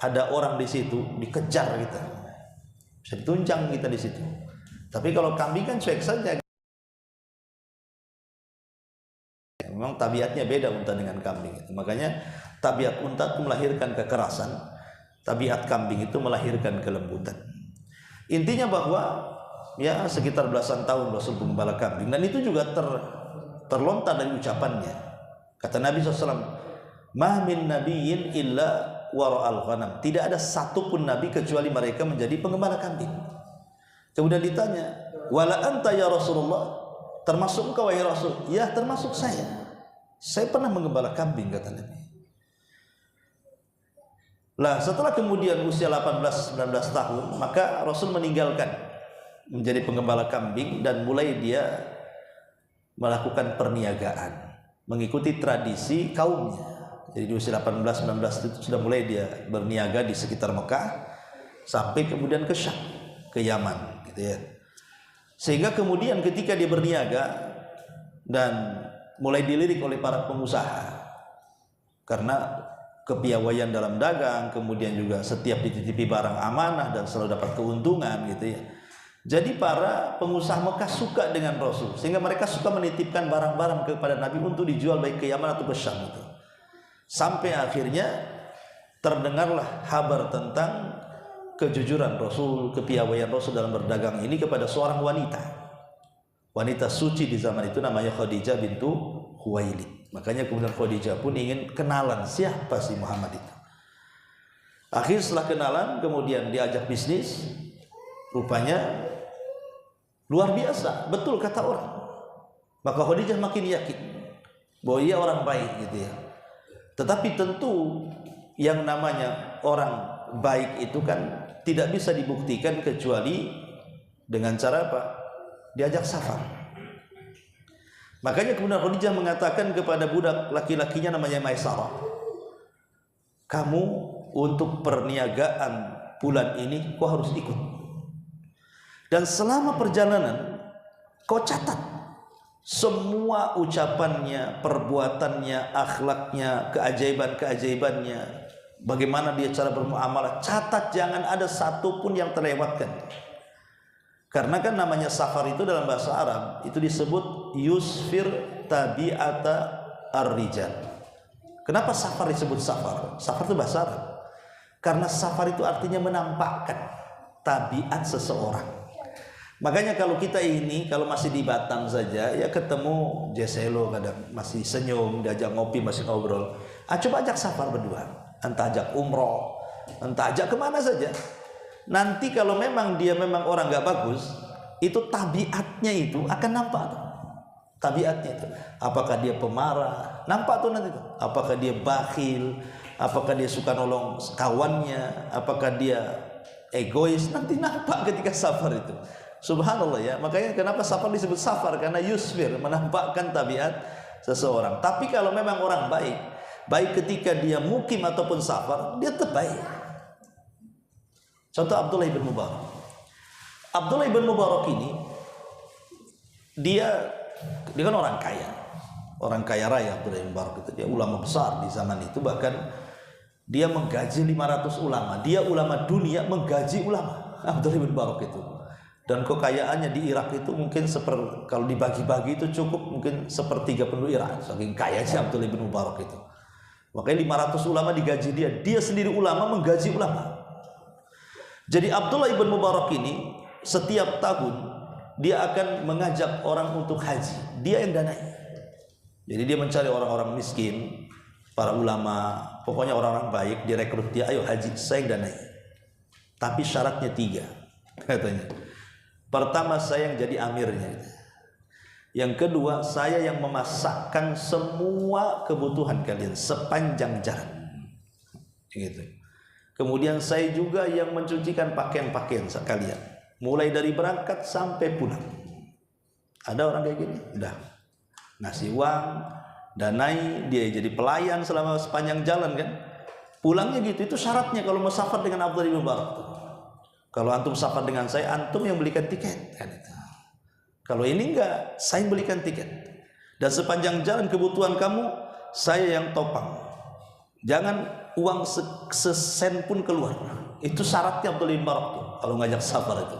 ada orang di situ, dikejar kita, bisa dituncang kita di situ. Tapi kalau kambing kan cuek saja. Memang tabiatnya beda unta dengan kambing. Makanya tabiat unta itu melahirkan kekerasan, tabiat kambing itu melahirkan kelembutan. Intinya bahwa ya sekitar belasan tahun Rasul penggembala kambing, dan itu juga terlontar dari ucapannya. Kata Nabi SAW, "Ma min nabiyyin illa wara'al ghanam." Tidak ada satupun nabi kecuali mereka menjadi penggembala kambing. Kemudian ditanya, "Wala anta ya Rasulullah?" Termasuk engkau wahai Rasul? Ya, termasuk saya. Saya pernah menggembala kambing, kata Nabi. Lah setelah kemudian usia 18-19 tahun, maka Rasul meninggalkan menjadi penggembala kambing dan mulai dia melakukan perniagaan, mengikuti tradisi kaumnya. Jadi di usia 18-19 itu sudah mulai dia berniaga di sekitar Mekah sampai kemudian ke Syam, ke Yaman gitu ya. Sehingga kemudian ketika dia berniaga dan mulai dilirik oleh para pengusaha karena kepiawaian dalam dagang, kemudian juga setiap dititipi barang amanah dan selalu dapat keuntungan gitu ya. Jadi para pengusaha Mekah suka dengan Rasul, sehingga mereka suka menitipkan barang-barang kepada Nabi untuk dijual baik ke Yaman atau ke Syam itu. Sampai akhirnya terdengarlah kabar tentang kejujuran Rasul, kepiawaian Rasul dalam berdagang ini kepada seorang wanita suci di zaman itu, namanya Khadijah bintu Khuwailid. Makanya kemudian Khadijah pun ingin kenalan siapa si Muhammad itu. Akhir setelah kenalan kemudian diajak bisnis, rupanya luar biasa, betul kata orang. Maka Khadijah makin yakin bahwa ia orang baik gitu ya. Tetapi tentu yang namanya orang baik itu kan tidak bisa dibuktikan kecuali dengan cara apa? Diajak safar. Makanya kemudian Khadijah mengatakan kepada budak laki-lakinya namanya Maisarah, "Kamu untuk perniagaan bulan ini kau harus ikut. Dan selama perjalanan kau catat semua ucapannya, perbuatannya, akhlaknya, keajaiban-keajaibannya, bagaimana dia cara bermuamalah, catat, jangan ada satupun yang terlewatkan." Karena kan namanya safar itu dalam bahasa Arab itu disebut yusfir tabi'ata ar-rijal. Kenapa safar disebut safar? Safar itu bahasa Arab. Karena safar itu artinya menampakkan tabiat seseorang. Makanya kalau kita ini kalau masih di Batam saja ya ketemu Jeselo kadang masih senyum, diajak ngopi masih ngobrol. Coba ajak safar berdua, entah ajak umroh, entah ajak kemana saja. Nanti kalau memang dia memang orang gak bagus, itu tabiatnya itu akan nampak. tabiatnya itu. Apakah dia pemarah? Nampak tuh nanti tuh. Apakah dia bakhil? Apakah dia suka nolong kawannya? Apakah dia egois? Nanti nampak ketika safar itu. Subhanallah ya. Makanya kenapa safar disebut safar? Karena yusfir, menampakkan tabiat seseorang. Tapi kalau memang orang baik, baik ketika dia mukim ataupun safar, dia tetap baik. Contoh Abdullah bin Mubarak. Abdullah bin Mubarak ini dia kan orang kaya raya. Abdullah bin Mubarak itu dia ulama besar di zaman itu, bahkan dia menggaji 500 ulama. Dia ulama dunia menggaji ulama, Abdullah bin Mubarak itu. Dan kekayaannya di Irak itu mungkin kalau dibagi-bagi itu cukup mungkin sepertiga penduduk Irak, saking kayanya Abdullah bin Mubarak itu. Makanya 500 ulama digaji dia sendiri ulama menggaji ulama. Jadi Abdullah bin Mubarak ini setiap tahun dia akan mengajak orang untuk haji. Dia yang danai. Jadi dia mencari orang-orang miskin, para ulama, pokoknya orang-orang baik, direkrut dia, ayo haji, saya yang danai. Tapi syaratnya 3 katanya. Pertama, saya yang jadi amirnya. Yang kedua, saya yang memasakkan semua kebutuhan kalian sepanjang jalan. Gitu. Kemudian saya juga yang mencucikan pakaian-pakaian sekalian, mulai dari berangkat sampai pulang. Ada orang kayak gini, udah ngasih uang, danai, dia jadi pelayan selama sepanjang jalan kan. Pulangnya gitu, itu syaratnya kalau mau safar dengan Abdullah bin Mubarak. Kalau antum safar dengan saya, antum yang belikan tiket kan itu. Kalau ini enggak, saya yang belikan tiket. Dan sepanjang jalan kebutuhan kamu, saya yang topang. Jangan uang sesen pun keluar. Itu syaratnya Abdullah bin Mubarak tuh kalau ngajak safar itu.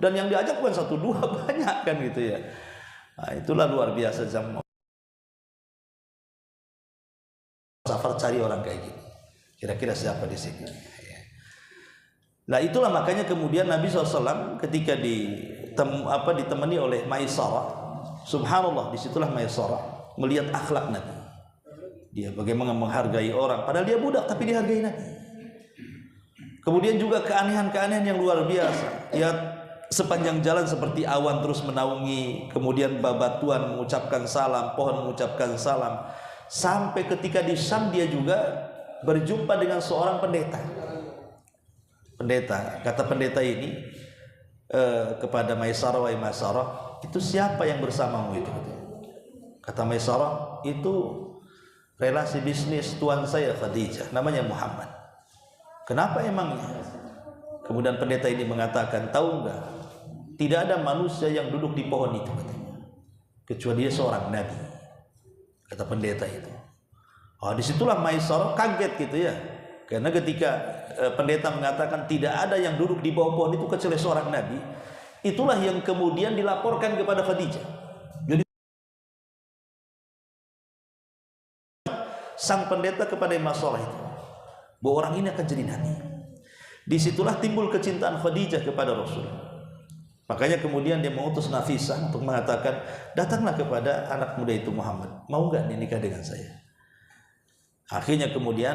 Dan yang diajak bukan 1-2, banyak kan gitu ya. Nah, itulah luar biasa zaman safar, cari orang kayak gini. Kira-kira siapa di sini? Nah, itulah makanya kemudian Nabi SAW ketika ditemani oleh Maisarah, subhanallah, disitulah Maisarah melihat akhlak Nabi. Dia bagaimana menghargai orang, padahal dia budak tapi dihargai Nabi. Kemudian juga keanehan-keanehan yang luar biasa. Ya, sepanjang jalan seperti awan terus menaungi, kemudian babatuan mengucapkan salam, pohon mengucapkan salam. Sampai ketika di Syam dia juga berjumpa dengan seorang pendeta. Kata pendeta ini kepada Maisarah, wahai Maisarah, itu siapa yang bersamamu itu? Kata Maisarah, itu relasi bisnis tuan saya Khadijah, namanya Muhammad. Kenapa emangnya? Kemudian pendeta ini mengatakan, tahu enggak, tidak ada manusia yang duduk di pohon itu katanya, kecuali dia seorang nabi. Kata pendeta itu. Oh, disitulah Maisarah kaget gitu ya, karena ketika pendeta mengatakan tidak ada yang duduk di bawah pohon itu kecuali seorang nabi, itulah yang kemudian dilaporkan kepada Khadijah. Sang pendeta kepada Maisarah itu, bahwa orang ini akan jadi nabi. Disitulah timbul kecintaan Khadijah kepada Rasul. Makanya kemudian dia mengutus Nafisah untuk mengatakan, datanglah kepada anak muda itu Muhammad, mau nggak nikah dengan saya? Akhirnya kemudian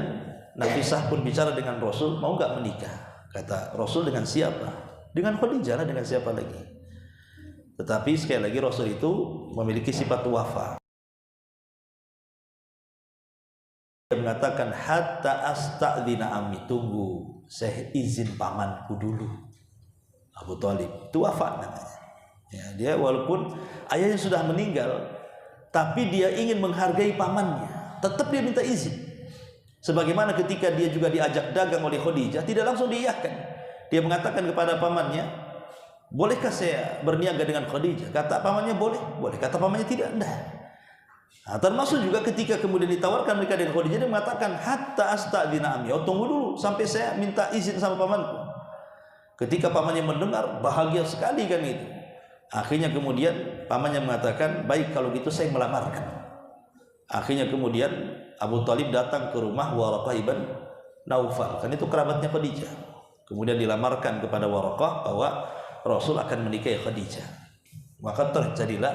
Nafisah pun bicara dengan Rasul, mau nggak menikah? Kata Rasul, dengan siapa? Dengan Khadijah lah, dengan siapa lagi? Tetapi sekali lagi Rasul itu memiliki sifat wafa. Dia mengatakan, hatta astadzina ammi, tunggu saya izin pamanku dulu, Abu Thalib. Itu wafat namanya. Ya, dia walaupun ayahnya sudah meninggal, tapi dia ingin menghargai pamannya, tetap dia minta izin. Sebagaimana ketika dia juga diajak dagang oleh Khadijah, tidak langsung diiyakan. Dia mengatakan kepada pamannya, bolehkah saya berniaga dengan Khadijah? Kata pamannya, boleh. Boleh. Kata pamannya, tidak. Enggak. Nah, termasuk juga ketika kemudian ditawarkan mereka dengan Khadijah, dia mengatakan, hatta astadzina ammi, oh tunggu dulu sampai saya minta izin sama pamanku. Ketika pamannya mendengar, bahagia sekali kan itu. Akhirnya kemudian pamannya mengatakan, baik kalau gitu saya melamarkan. Akhirnya kemudian Abu Thalib datang ke rumah Waraqah ibn Naufal, kan itu kerabatnya Khadijah. Kemudian dilamarkan kepada Waraqah bahwa Rasul akan menikahi Khadijah. Maka terjadilah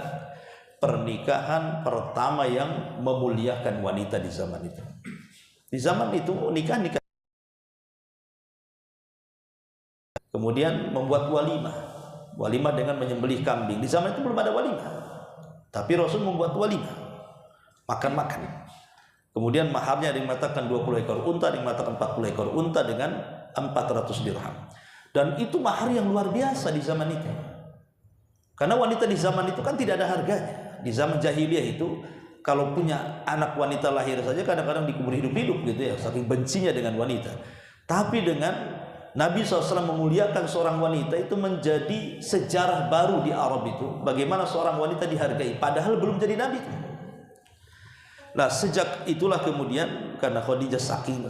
pernikahan pertama yang memuliakan wanita di zaman itu. Di zaman itu nikah. Kemudian membuat walimah dengan menyembelih kambing. Di zaman itu belum ada walimah. Tapi Rasul membuat walimah, makan-makan. Kemudian maharnya ada yang mengatakan 20 ekor unta, ada yang mengatakan 40 ekor unta dengan 400 dirham. Dan itu mahar yang luar biasa di zaman itu. Karena wanita di zaman itu kan tidak ada harganya. Di zaman jahiliyah itu, kalau punya anak wanita lahir saja kadang-kadang dikubur hidup-hidup gitu ya, saking bencinya dengan wanita. Tapi dengan Nabi SAW memuliakan seorang wanita, itu menjadi sejarah baru di Arab itu. Bagaimana seorang wanita dihargai, padahal belum jadi Nabi. Nah, sejak itulah kemudian, karena Khadijah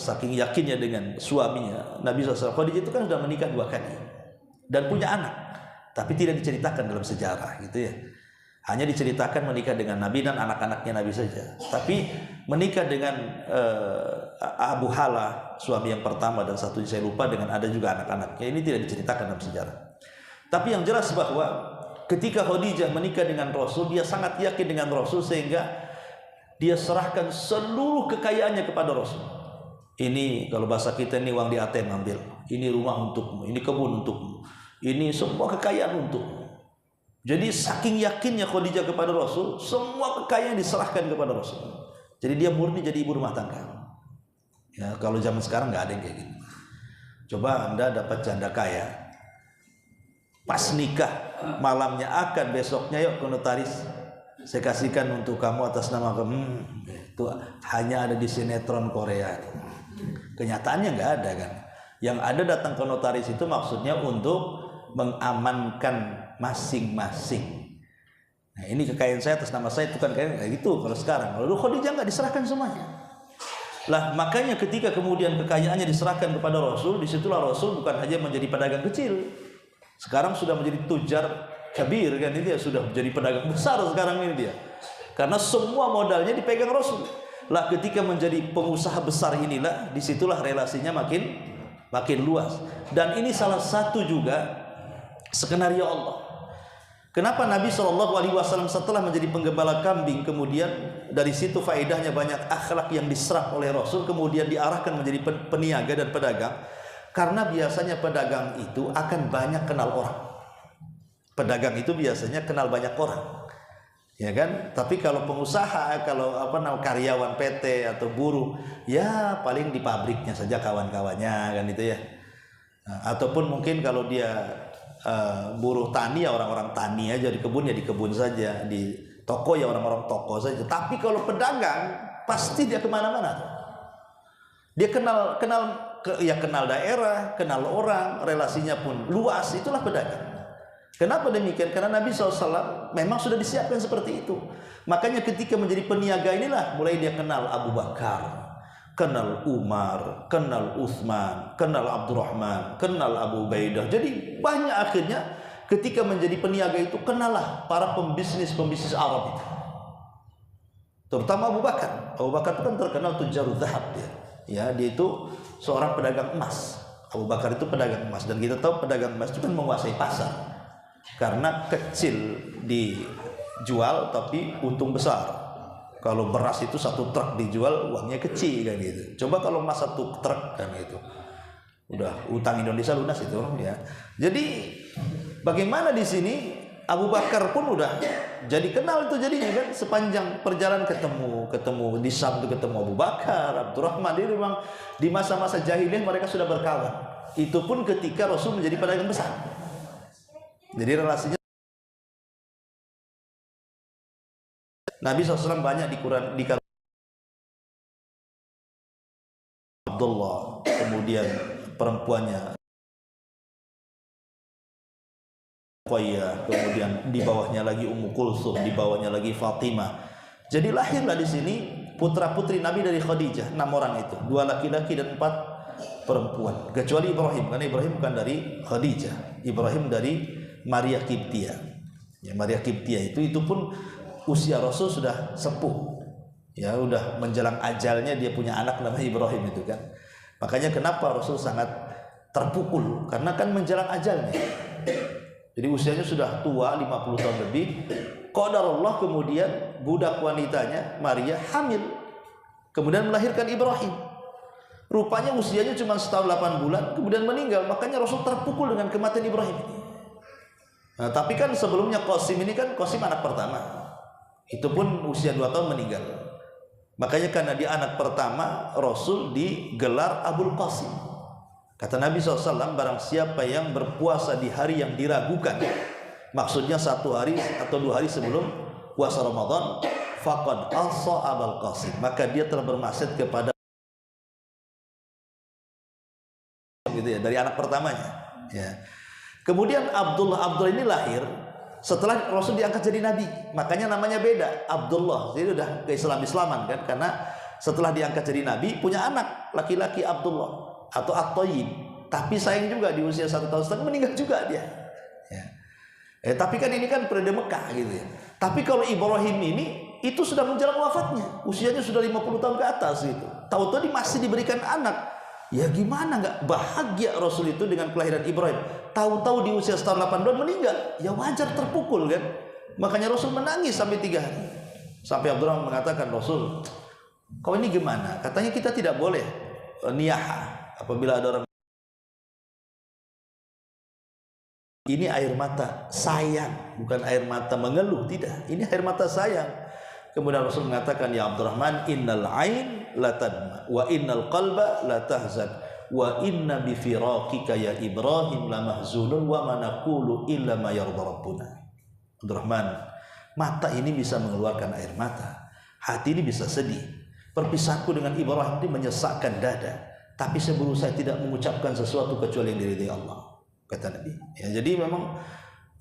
saking yakinnya dengan suaminya, Nabi SAW, Khadijah itu kan sudah menikah 2 kali. Dan punya anak. Tapi tidak diceritakan dalam sejarah gitu ya. Hanya diceritakan menikah dengan Nabi dan anak-anaknya Nabi saja. Tapi menikah dengan Abu Hala, suami yang pertama, dan satu saya lupa, dengan ada juga anak-anaknya, ini tidak diceritakan dalam sejarah. Tapi yang jelas bahwa ketika Khadijah menikah dengan Rasul, dia sangat yakin dengan Rasul sehingga dia serahkan seluruh kekayaannya kepada Rasul. Ini kalau bahasa kita, ini uang di ATM ambil, ini rumah untukmu, ini kebun untukmu, ini semua kekayaan untukmu. Jadi saking yakinnya Khadijah kepada Rasul, semua kekayaan diserahkan kepada Rasul. Jadi dia murni jadi ibu rumah tangga. Ya, kalau zaman sekarang nggak ada yang kayak gitu. Coba Anda dapat janda kaya, pas nikah malamnya akad, besoknya yuk ke notaris, saya kasihkan untuk kamu atas nama kamu. Itu hanya ada di sinetron Korea. Kenyataannya nggak ada kan. Yang ada datang ke notaris itu maksudnya untuk mengamankan masing-masing. Nah, ini kekayaan saya atas nama saya, itu kan kayak gitu kalau sekarang. Lalu Khadijah nggak diserahkan semuanya. Lah makanya ketika kemudian kekayaannya diserahkan kepada Rasul, disitulah Rasul bukan hanya menjadi pedagang kecil, sekarang sudah menjadi tujar kabir kan, ini dia sudah menjadi pedagang besar sekarang ini dia. Karena semua modalnya dipegang Rasul. Lah ketika menjadi pengusaha besar inilah, disitulah relasinya makin luas. Dan ini salah satu juga skenario Allah. Kenapa Nabi SAW setelah menjadi penggembala kambing, kemudian dari situ faedahnya banyak akhlak yang diserap oleh Rasul, kemudian diarahkan menjadi peniaga dan pedagang. Karena biasanya pedagang itu akan banyak kenal orang. Pedagang itu biasanya kenal banyak orang, ya kan? Tapi kalau pengusaha, kalau karyawan PT atau buruh, ya paling di pabriknya saja kawan-kawannya kan itu ya. Nah, ataupun mungkin kalau dia buruh tani, ya orang-orang tani aja, di kebun ya di kebun saja, di toko ya orang-orang toko saja. Tapi kalau pedagang pasti dia kemana-mana. Dia kenal daerah, kenal orang, relasinya pun luas. Itulah pedagang. Kenapa demikian? Karena Nabi SAW memang sudah disiapkan seperti itu. Makanya ketika menjadi peniaga inilah mulai dia kenal Abu Bakar, kenal Umar, kenal Utsman, kenal Abdurrahman, kenal Abu Ubaidah. Jadi banyak akhirnya ketika menjadi peniaga itu kenallah para pembisnis Arab itu. Terutama Abu Bakar. Abu Bakar itu kan terkenal tujarul zahab dia. Ya, dia itu seorang pedagang emas. Abu Bakar itu pedagang emas, dan kita tahu pedagang emas itu kan menguasai pasar. Karena kecil dijual tapi untung besar. Kalau beras itu 1 truk dijual, uangnya kecil kan gitu. Coba kalau emas 1 truk kan gitu, udah utang Indonesia lunas itu ya. Jadi bagaimana di sini Abu Bakar pun udah jadi kenal itu jadinya kan, sepanjang perjalanan ketemu di Syam itu ketemu Abu Bakar, Abdurrahman. Jadi memang di masa-masa jahiliyah mereka sudah berkawan. Itu pun ketika Rasul menjadi pedagang besar. Jadi relasinya Nabi SAW banyak di Abdullah, kemudian perempuannya Ruqayyah, kemudian di bawahnya lagi Ummu Kulsum, di bawahnya lagi Fatimah. Jadi lahirlah di sini putra-putri Nabi dari Khadijah, 6 orang itu, 2 laki-laki dan 4 perempuan. Kecuali Ibrahim, karena Ibrahim bukan dari Khadijah, Ibrahim dari Maria Qibtiyah. Ya, Maria Qibtiyah itu pun usia Rasul sudah sepuh. Ya, udah menjelang ajalnya dia punya anak namanya Ibrahim itu kan. Makanya kenapa Rasul sangat terpukul, karena kan menjelang ajalnya. Jadi usianya sudah tua, 50 tahun lebih. Qadarullah kemudian budak wanitanya Maria hamil, kemudian melahirkan Ibrahim. Rupanya usianya cuma setahun 8 bulan, kemudian meninggal. Makanya Rasul terpukul dengan kematian Ibrahim. Nah, tapi kan sebelumnya Qasim ini kan Qasim anak pertama. Itu pun usia 2 tahun meninggal. Makanya karena dia anak pertama, Rasul digelar Abul Qasim. Kata Nabi SAW, barang siapa yang berpuasa di hari yang diragukan, maksudnya 1 hari atau 2 hari sebelum puasa Ramadan, faqad asa Abul Qasim, maka dia telah bermaksiat kepada, gitu ya, dari anak pertamanya. Ya. Kemudian Abdullah ini lahir setelah Rasul diangkat jadi nabi, makanya namanya beda, Abdullah. Jadi udah ke Islaman kan, karena setelah diangkat jadi nabi punya anak laki-laki Abdullah atau At-Thayyib. Tapi sayang juga di usia 1,5 tahun meninggal juga dia. Ya. Tapi kan ini kan periode Mekah gitu ya. Tapi kalau Ibrahim ini itu sudah menjelang wafatnya, usianya sudah 50 tahun ke atas gitu. Tahu-tahu dia masih diberikan anak. Ya gimana nggak bahagia Rasul itu dengan kelahiran Ibrahim. Tahu-tahu di usia setahun 8 bulan meninggal. Ya wajar terpukul kan. Makanya Rasul menangis sampai 3 hari. Sampai Abdurrahman mengatakan, Rasul, kau ini gimana? Katanya kita tidak boleh niyaha apabila ada orang. Ini air mata sayang, bukan air mata mengeluh, tidak. Ini air mata sayang. Kemudian Rasul mengatakan, ya Abdurrahman, innal ain la tadma wa innal qalba la tahzan wa inna bi firaqika ya Ibrahim la mahzunun wa ma naqulu illa ma yarda rabbuna. Abdurrahman, mata ini bisa mengeluarkan air mata, hati ini bisa sedih. Perpisahanku dengan Ibrahim ini menyesakkan dada, tapi saya berusaha tidak mengucapkan sesuatu kecuali yang diridhai Allah, kata Nabi. Ya, jadi memang,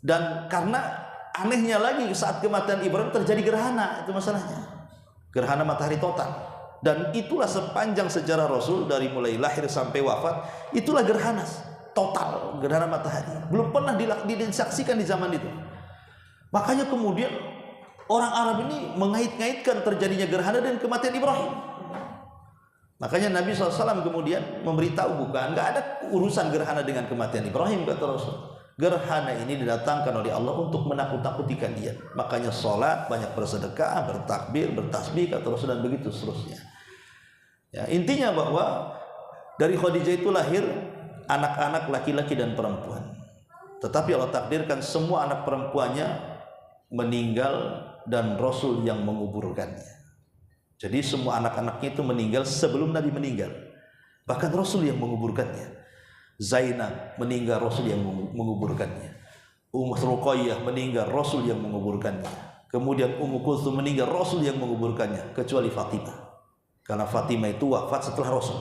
dan karena anehnya lagi saat kematian Ibrahim terjadi gerhana, itu masalahnya. Gerhana matahari total. Dan itulah sepanjang sejarah Rasul dari mulai lahir sampai wafat, itulah gerhana total, gerhana matahari. Belum pernah disaksikan di zaman itu. Makanya kemudian orang Arab ini mengait-ngaitkan terjadinya gerhana dan kematian Ibrahim. Makanya Nabi SAW kemudian memberitahu, bukan, nggak ada urusan gerhana dengan kematian Ibrahim, kata Rasul. Gerhana ini didatangkan oleh Allah untuk menakut-nakuti kalian. Makanya sholat, banyak bersedekah, bertakbir, bertasbih, kata Rasul, dan begitu seterusnya. Ya, intinya bahwa dari Khadijah itu lahir anak-anak laki-laki dan perempuan. Tetapi Allah takdirkan semua anak perempuannya meninggal dan Rasul yang menguburkannya. Jadi semua anak-anaknya itu meninggal sebelum Nabi meninggal. Bahkan Rasul yang menguburkannya. Zainab meninggal, Rasul yang menguburkannya. Ummu Ruqayyah meninggal, Rasul yang menguburkannya. Kemudian Ummu Kulthum meninggal, Rasul yang menguburkannya, kecuali Fatimah. Karena Fatimah itu wafat setelah Rasul.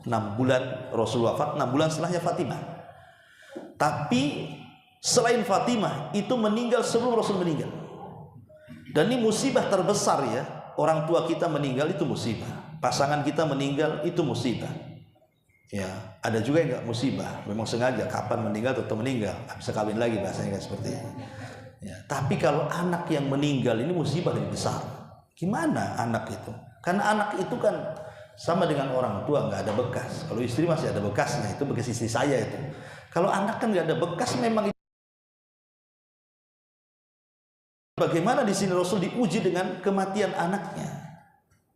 6 bulan Rasul wafat, 6 bulan setelahnya Fatimah. Tapi selain Fatimah itu meninggal sebelum Rasul meninggal. Dan ini musibah terbesar ya. Orang tua kita meninggal itu musibah. Pasangan kita meninggal itu musibah. Ya, ada juga yang nggak musibah, memang sengaja kapan meninggal atau meninggal, bisa kawin lagi bahasanya kan seperti itu. Ya, tapi kalau anak yang meninggal ini musibah lebih besar. Gimana anak itu? Karena anak itu kan sama dengan orang tua, nggak ada bekas. Kalau istri masih ada bekasnya, itu bekas istri saya itu. Kalau anak kan nggak ada bekas, memang. Bagaimana di sini Rasul diuji dengan kematian anaknya?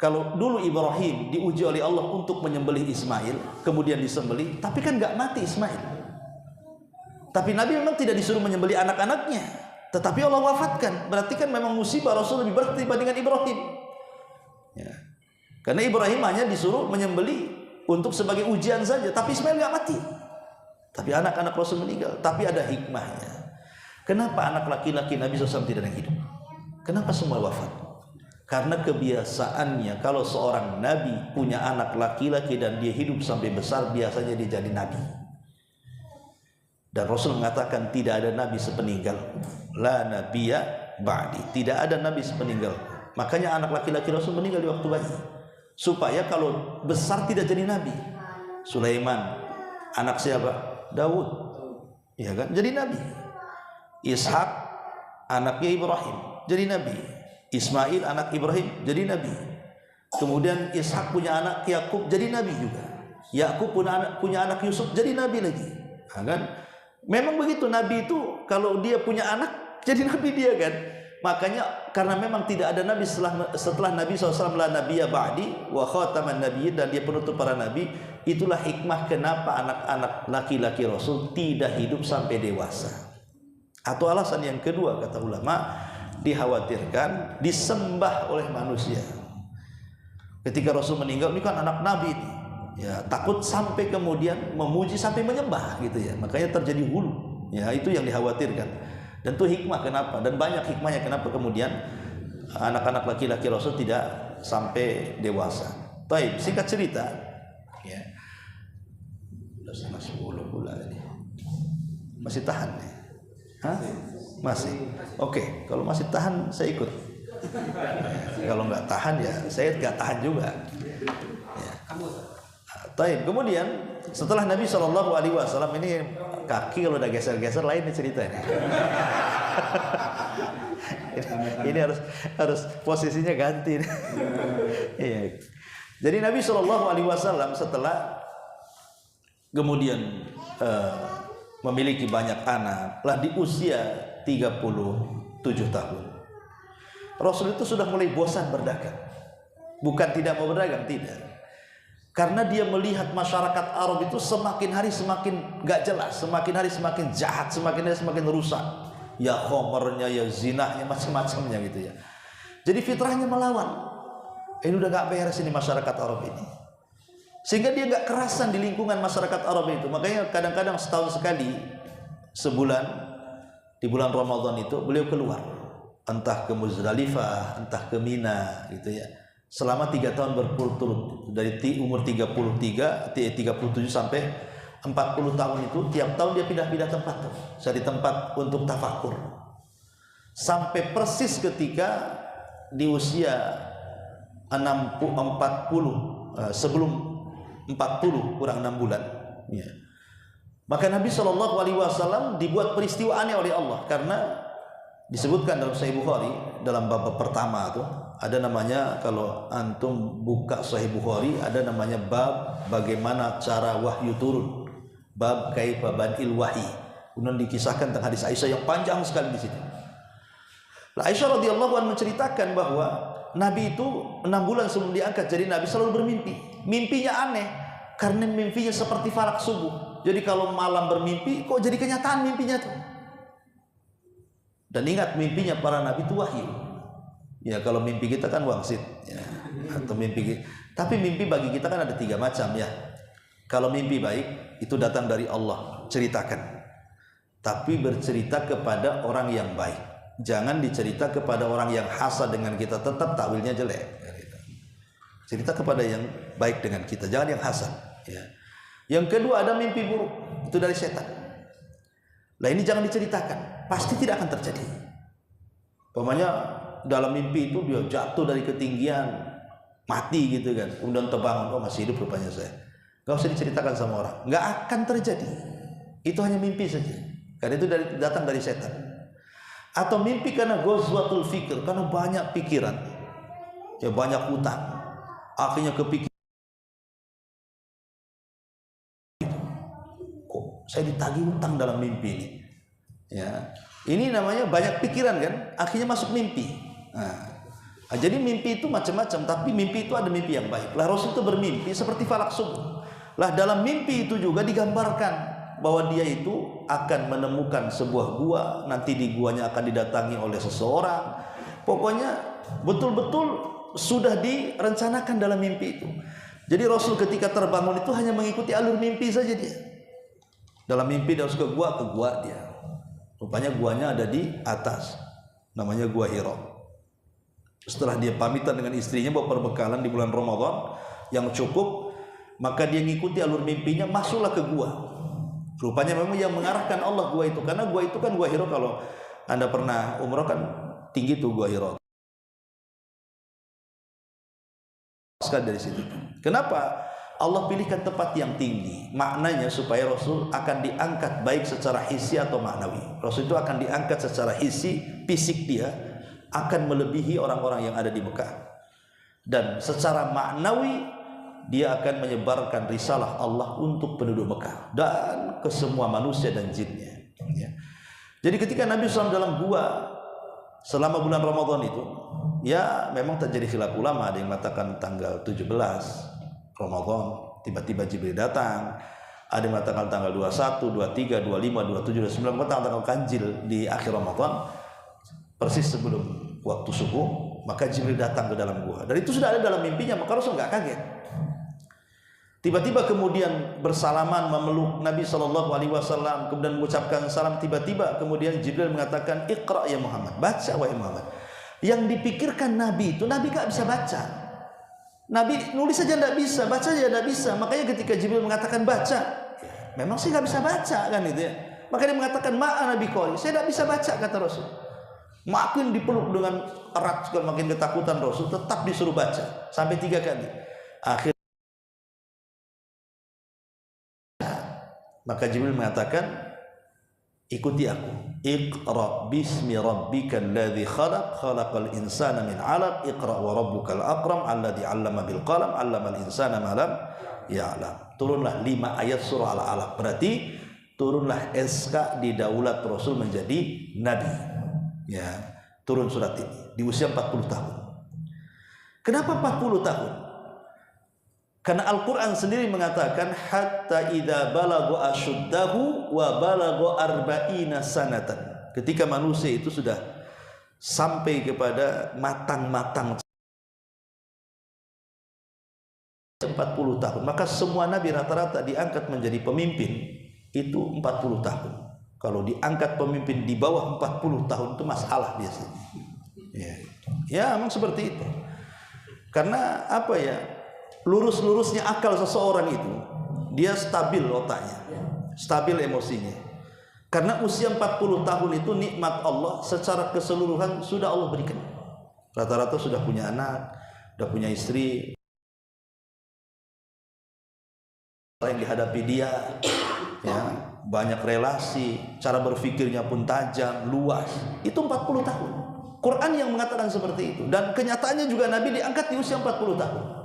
Kalau dulu Ibrahim diuji oleh Allah untuk menyembelih Ismail, kemudian disembelih, tapi kan nggak mati Ismail. Tapi Nabi memang tidak disuruh menyembelih anak-anaknya, tetapi Allah wafatkan. Berarti kan memang musibah Rasul lebih berat dibandingkan Ibrahim. Ya. Karena Ibrahim hanya disuruh menyembelih untuk sebagai ujian saja, tapi Ismail nggak mati. Tapi anak-anak Rasul meninggal. Tapi ada hikmahnya. Kenapa anak laki-laki Nabi SAW tidak ada yang hidup? Kenapa semua wafat? Karena kebiasaannya kalau seorang nabi punya anak laki-laki dan dia hidup sampai besar, biasanya dia jadi nabi. Dan Rasul mengatakan tidak ada nabi sepeninggal. La nabiyya ba'di. Tidak ada nabi sepeninggal. Makanya anak laki-laki Rasul meninggal di waktu bayi. Supaya kalau besar tidak jadi nabi. Sulaiman, anak siapa? Daud. Ya kan? Jadi nabi. Ishak, anaknya Ibrahim, jadi nabi. Ismail anak Ibrahim jadi nabi. Kemudian Ishak punya anak Yakub jadi nabi juga. Yakub punya anak Yusuf jadi nabi lagi. Nah, kan? Memang begitu, nabi itu kalau dia punya anak jadi nabi dia kan. Makanya karena memang tidak ada nabi setelah Nabi SAW, la nabiyya ba'di wa khataman nabiyyin, dan dia penutup para nabi. Itulah hikmah kenapa anak-anak laki-laki Rasul tidak hidup sampai dewasa. Atau alasan yang kedua kata ulama, dikhawatirkan disembah oleh manusia. Ketika Rasul meninggal, ini kan anak Nabi ini, ya takut sampai kemudian memuji sampai menyembah gitu ya, makanya terjadi hulu. Ya itu yang dikhawatirkan. Dan itu hikmah kenapa, dan banyak hikmahnya kenapa kemudian anak-anak laki-laki Rasul tidak sampai dewasa. Baik, singkat cerita, ya. Udah setengah 10 pula ini. Masih tahan nih? Hah? Masih. Oke, kalau masih tahan saya ikut. Kalau nggak tahan ya saya nggak tahan juga. Ya. Baik, kemudian setelah Nabi SAW ini kaki kalau udah geser-geser lain nih ceritanya. Ini harus posisinya ganti. Iya. Jadi Nabi SAW setelah kemudian memiliki banyak anak, lah di usia 37 tahun, Rasul itu sudah mulai bosan berdagang. Bukan tidak mau berdagang, tidak. Karena dia melihat masyarakat Arab itu semakin hari semakin gak jelas, semakin hari semakin jahat, semakin hari semakin rusak. Ya khomernya, ya zinahnya, macam-macamnya gitu ya. Jadi fitrahnya melawan. Ini udah gak beres ini masyarakat Arab ini. Sehingga dia gak kerasan di lingkungan masyarakat Arab itu. Makanya kadang-kadang setahun sekali, sebulan, di bulan Ramadan itu beliau keluar. Entah ke Muzdalifah, entah ke Mina gitu ya. Selama 3 tahun berturut-turut. Dari umur 37 sampai 40 tahun itu, tiap tahun dia pindah-pindah tempat tuh. Cari tempat untuk tafakur. Sampai persis ketika di usia 40 sebelum 40 kurang 6 bulan ya. Maka Nabi SAW dibuat peristiwa aneh oleh Allah, karena disebutkan dalam Sahih Bukhari dalam bab pertama tuh ada namanya, kalau antum buka Sahih Bukhari ada namanya bab bagaimana cara wahyu turun, bab kaifa badil wahyi. Kemudian dikisahkan tentang hadis Aisyah yang panjang sekali di situ. Nah, Aisyah radhiyallahu anha menceritakan bahwa Nabi itu 6 bulan sebelum diangkat, jadi Nabi selalu bermimpi. Mimpinya aneh, karena mimpinya seperti falak subuh. Jadi kalau malam bermimpi, kok jadi kenyataan mimpinya tuh. Dan ingat, mimpinya para Nabi itu wahyu. Ya kalau mimpi kita kan wangsit ya, atau mimpi. Tapi mimpi bagi kita kan ada 3 macam ya. Kalau mimpi baik, itu datang dari Allah, ceritakan. Tapi bercerita kepada orang yang baik. Jangan dicerita kepada orang yang hasad dengan kita, tetap takwilnya jelek. Cerita kepada yang baik dengan kita, jangan yang hasad ya. Yang kedua ada mimpi buruk, itu dari setan. Nah ini jangan diceritakan, pasti tidak akan terjadi. Pokoknya dalam mimpi itu dia jatuh dari ketinggian, mati gitu kan, kemudian terbangun, oh masih hidup rupanya saya. Gak usah diceritakan sama orang, gak akan terjadi. Itu hanya mimpi saja, karena itu datang dari setan. Atau mimpi karena ghazwatul fikr, karena banyak pikiran, ya banyak hutang, akhirnya kepikir, kok saya ditagih hutang dalam mimpi ini, ya ini namanya banyak pikiran kan, akhirnya masuk mimpi. Nah, jadi mimpi itu macam-macam, tapi mimpi itu ada mimpi yang baik. Lah Rasul itu bermimpi seperti falak subuh. Lah dalam mimpi itu juga digambarkan bahwa dia itu akan menemukan sebuah gua, nanti di guanya akan didatangi oleh seseorang. Pokoknya betul-betul sudah direncanakan dalam mimpi itu. Jadi Rasul ketika terbangun itu hanya mengikuti alur mimpi saja dia. Dalam mimpi dia harus ke gua dia. Rupanya guanya ada di atas, namanya gua Hira. Setelah dia pamitan dengan istrinya bawa perbekalan di bulan Ramadan yang cukup, maka dia ngikuti alur mimpinya, masuklah ke gua. Rupanya memang yang mengarahkan Allah gua itu, karena gua itu kan gua Hira, kalau Anda pernah umrah kan tinggi tuh gua Hira. Sekali dari situ. Kenapa Allah pilihkan tempat yang tinggi? Maknanya supaya Rasul akan diangkat baik secara hissi atau maknawi. Rasul itu akan diangkat secara hissi, fisik dia akan melebihi orang-orang yang ada di Mekah. Dan secara maknawi dia akan menyebarkan risalah Allah untuk penduduk Mekah dan ke semua manusia dan jinnya ya. Jadi ketika Nabi SAW dalam gua selama bulan Ramadan itu, ya memang terjadi khilaf ulama. Ada yang mengatakan tanggal 17 Ramadan tiba-tiba Jibril datang, ada yang mengatakan tanggal 21, 23, 25, 27, 29, tanggal ganjil di akhir Ramadan. persis sebelum waktu subuh, maka Jibril datang ke dalam gua. Dan itu sudah ada dalam mimpinya, maka Rasul nggak kaget. Tiba-tiba kemudian bersalaman memeluk Nabi SAW, kemudian mengucapkan salam. Tiba-tiba kemudian Jibril mengatakan, Iqra ya Muhammad, baca wahai Muhammad. Yang dipikirkan Nabi itu, Nabi gak bisa baca. Nabi nulis saja tidak bisa, baca saja tidak bisa. Makanya ketika Jibril mengatakan baca, memang sih gak bisa baca kan itu ya. Maka dia mengatakan ma'a Nabi qori, saya tidak bisa baca kata Rasul. Makin dipeluk dengan erat, makin ketakutan Rasul, tetap disuruh baca sampai 3 kali. Akhirnya maka Jibril mengatakan, ikuti aku. Iqra bismi rabbikal ladzi khalaq, khalaqal insana min 'alaq, iqra wa rabbukal akram alladzi 'allama bil qalam, 'allamal insana ma lam ya'lam. Turunlah 5 ayat surah Al-Alaq. Berarti turunlah SK di daulat Rasul menjadi nabi. Ya, turun surat ini di usia 40 tahun. Kenapa 40 tahun? Karena Al-Quran sendiri mengatakan hatta idza balagu asyuddahu wa balagu arba'ina sanatan. Ketika manusia itu sudah sampai kepada matang-matang 40 tahun, maka semua nabi rata-rata diangkat menjadi pemimpin itu 40 tahun. Kalau diangkat pemimpin di bawah 40 tahun itu masalah biasanya. Ya, memang seperti itu. Karena apa ya? Lurus-lurusnya akal seseorang itu, dia stabil otaknya, stabil emosinya. Karena usia 40 tahun itu nikmat Allah secara keseluruhan sudah Allah berikan. Rata-rata sudah punya anak, sudah punya istri, yang dihadapi dia, ya, banyak relasi, cara berpikirnya pun tajam, luas. Itu 40 tahun. Quran yang mengatakan seperti itu. Dan kenyataannya juga Nabi diangkat di usia 40 tahun.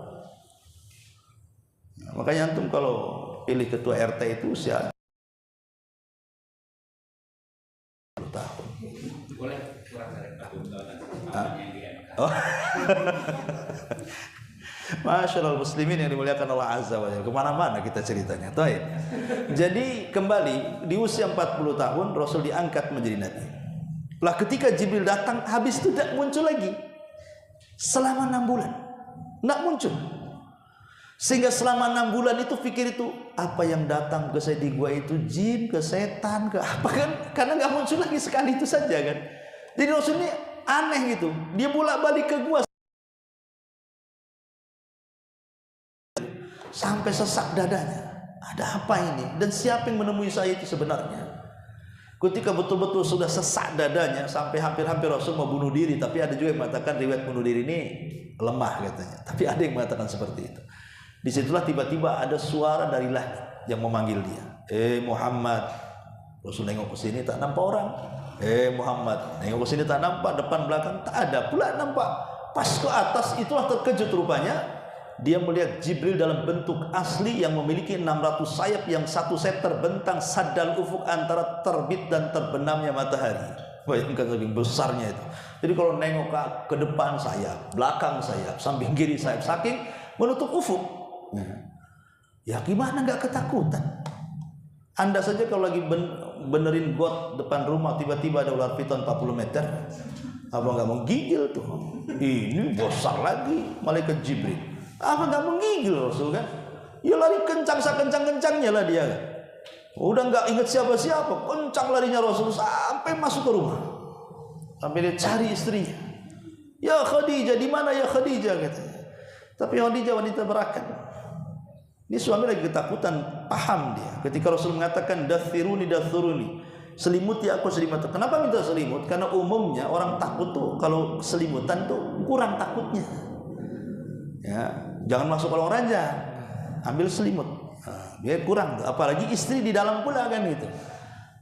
Makanya antum kalau pilih ketua RT itu usia 10 tahun. Boleh kurang dari tahun. Oh. Masyaallah muslimin yang dimuliakan Allah Azza wa Jalla. Kemana-mana kita ceritanya. Taib. Jadi kembali di usia 40 tahun Rasul diangkat menjadi nabi. Lah ketika Jibril datang, habis itu tidak muncul lagi selama 6 bulan. Tidak muncul. Sehingga selama 6 bulan itu pikir itu apa yang datang ke saya di gua itu jin, ke setan, ke apa kan? Karena nggak muncul lagi sekali itu saja kan. Jadi Rasul ini aneh gitu. Dia bolak-balik ke gua sampai sesak dadanya. Ada apa ini? Dan siapa yang menemui saya itu sebenarnya? Ketika betul-betul sudah sesak dadanya sampai hampir-hampir Rasul mau bunuh diri, tapi ada juga yang mengatakan riwayat bunuh diri ini lemah katanya. Tapi ada yang mengatakan seperti itu. Disitulah tiba-tiba ada suara dari langit yang memanggil dia. Muhammad. Rasul nengok ke sini tak nampak orang. Muhammad. Nengok ke sini tak nampak, depan belakang tak ada pula nampak. Pas ke atas itulah terkejut rupanya. Dia melihat Jibril dalam bentuk asli yang memiliki 600 sayap yang satu sayap terbentang saddal ufuk antara terbit dan terbenamnya matahari. Bayangkan saking besarnya itu. Jadi kalau nengok ke depan sayap, belakang sayap, samping kiri sayap, saking menutup ufuk. Ya gimana nggak ketakutan? Anda saja kalau lagi benerin got depan rumah tiba-tiba ada ular piton 40 meter, apa nggak menggigil tuh? Ini besar lagi malaikat Jibril. Apa nggak menggigil Rasul kan? Ya lari kencang sekencang-kencangnya lah dia. Udah nggak ingat siapa-siapa, kencang larinya Rasul sampai masuk ke rumah. Sampai dia cari istrinya. Ya Khadijah, di mana ya Khadijah katanya. Tapi Khadijah wanita berakan. Ini suami lagi ketakutan, paham dia. Ketika Rasul mengatakan dathiruni, selimuti aku selimut. Kenapa minta selimut? Karena umumnya orang takut tuh kalau selimutan tuh kurang takutnya. Ya, jangan masuk kolong ranjang, ambil selimut. Biar kurang tuh. Apalagi istri di dalam pula kan gitu.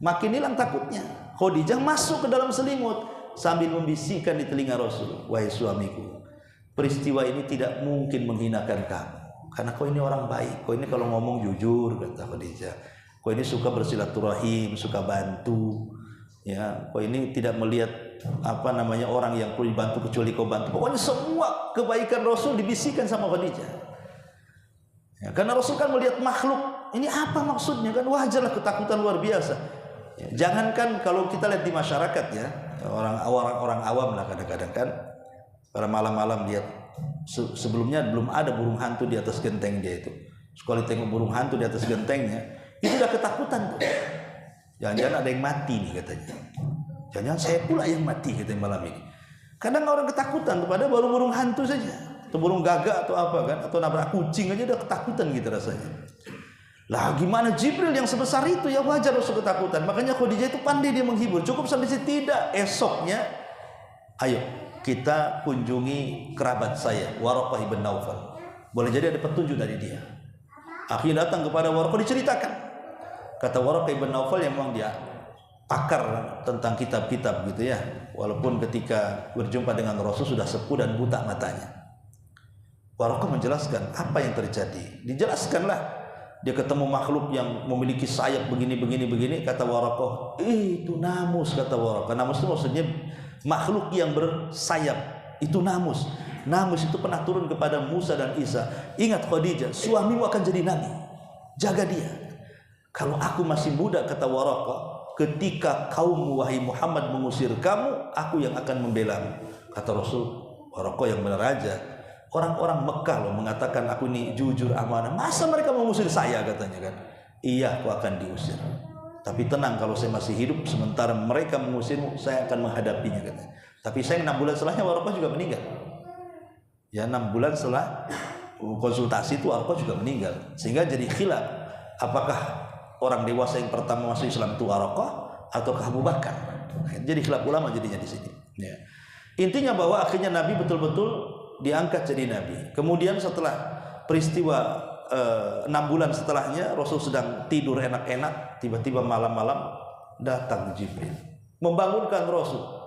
Makin hilang takutnya. Khadijah masuk ke dalam selimut sambil membisikkan di telinga Rasul, wahai suamiku, peristiwa ini tidak mungkin menghinakan kamu. Karena kau ini orang baik, kau ini kalau ngomong jujur, kata Khadijah. Kau ini suka bersilaturahim, suka bantu. Ya, kau ini tidak melihat orang yang perlu dibantu kecuali kau bantu. Pokoknya semua kebaikan Rasul dibisikkan sama Khadijah. Ya, karena Rasul kan melihat makhluk. Ini apa maksudnya kan? Wajarlah ketakutan luar biasa. Ya, jangankan kalau kita lihat di masyarakat ya. orang awam lah kadang-kadang kan, pada malam-malam lihat sebelumnya belum ada burung hantu di atas genteng dia itu. Sekali tengok burung hantu di atas gentengnya, itu udah ketakutan tuh. Jangan-jangan ada yang mati nih katanya. Jangan-jangan saya pula yang mati katanya malam ini. Kadang orang ketakutan kepada baru burung hantu saja, atau burung gagak atau apa kan, atau nabrak kucing aja udah ketakutan gitu rasanya. Lah gimana Jibril yang sebesar itu, ya wajar Rasul ketakutan. Makanya Khadijah itu pandai dia menghibur. Cukup sampai situ tidak, esoknya ayo kita kunjungi kerabat saya Waraqah ibn Naufal. Boleh jadi ada petunjuk dari dia. Akhirnya datang kepada Waraqah, diceritakan. Kata Waraqah ibn Naufal yang memang dia pakar tentang kitab-kitab gitu ya. Walaupun ketika berjumpa dengan Rasul sudah sepuh dan buta matanya. Waraqah menjelaskan apa yang terjadi. Dijelaskanlah. Dia ketemu makhluk yang memiliki sayap begini. Kata Waraqah, itu namus. Kata Waraqah, namus itu maksudnya makhluk yang bersayap. Itu namus. Namus itu pernah turun kepada Musa dan Isa. Ingat Khadijah, suamimu akan jadi nabi, jaga dia. Kalau aku masih muda, kata Waraqah, ketika kaum wahai Muhammad mengusir kamu, aku yang akan membelamu. Kata Rasul, Waraqah yang benar aja. Orang-orang Mekah loh mengatakan aku ini jujur amanah. Masa mereka mengusir saya, katanya kan. Iya, aku akan diusir. Tapi tenang, kalau saya masih hidup sementara mereka mengusirmu, saya akan menghadapinya, katanya. Tapi saya 6 bulan setelahnya Waraqah juga meninggal. Ya 6 bulan setelah konsultasi itu Waraqah juga meninggal. Sehingga jadi khilaf, apakah orang dewasa yang pertama masuk Islam itu Waraqah ataukah Abu Bakar? Jadi khilaf ulama jadinya di sini. Ya. Intinya bahwa akhirnya Nabi betul-betul diangkat jadi Nabi. Kemudian setelah peristiwa 6 bulan setelahnya Rasul sedang tidur enak-enak, tiba-tiba malam-malam datang Jibril membangunkan Rasul.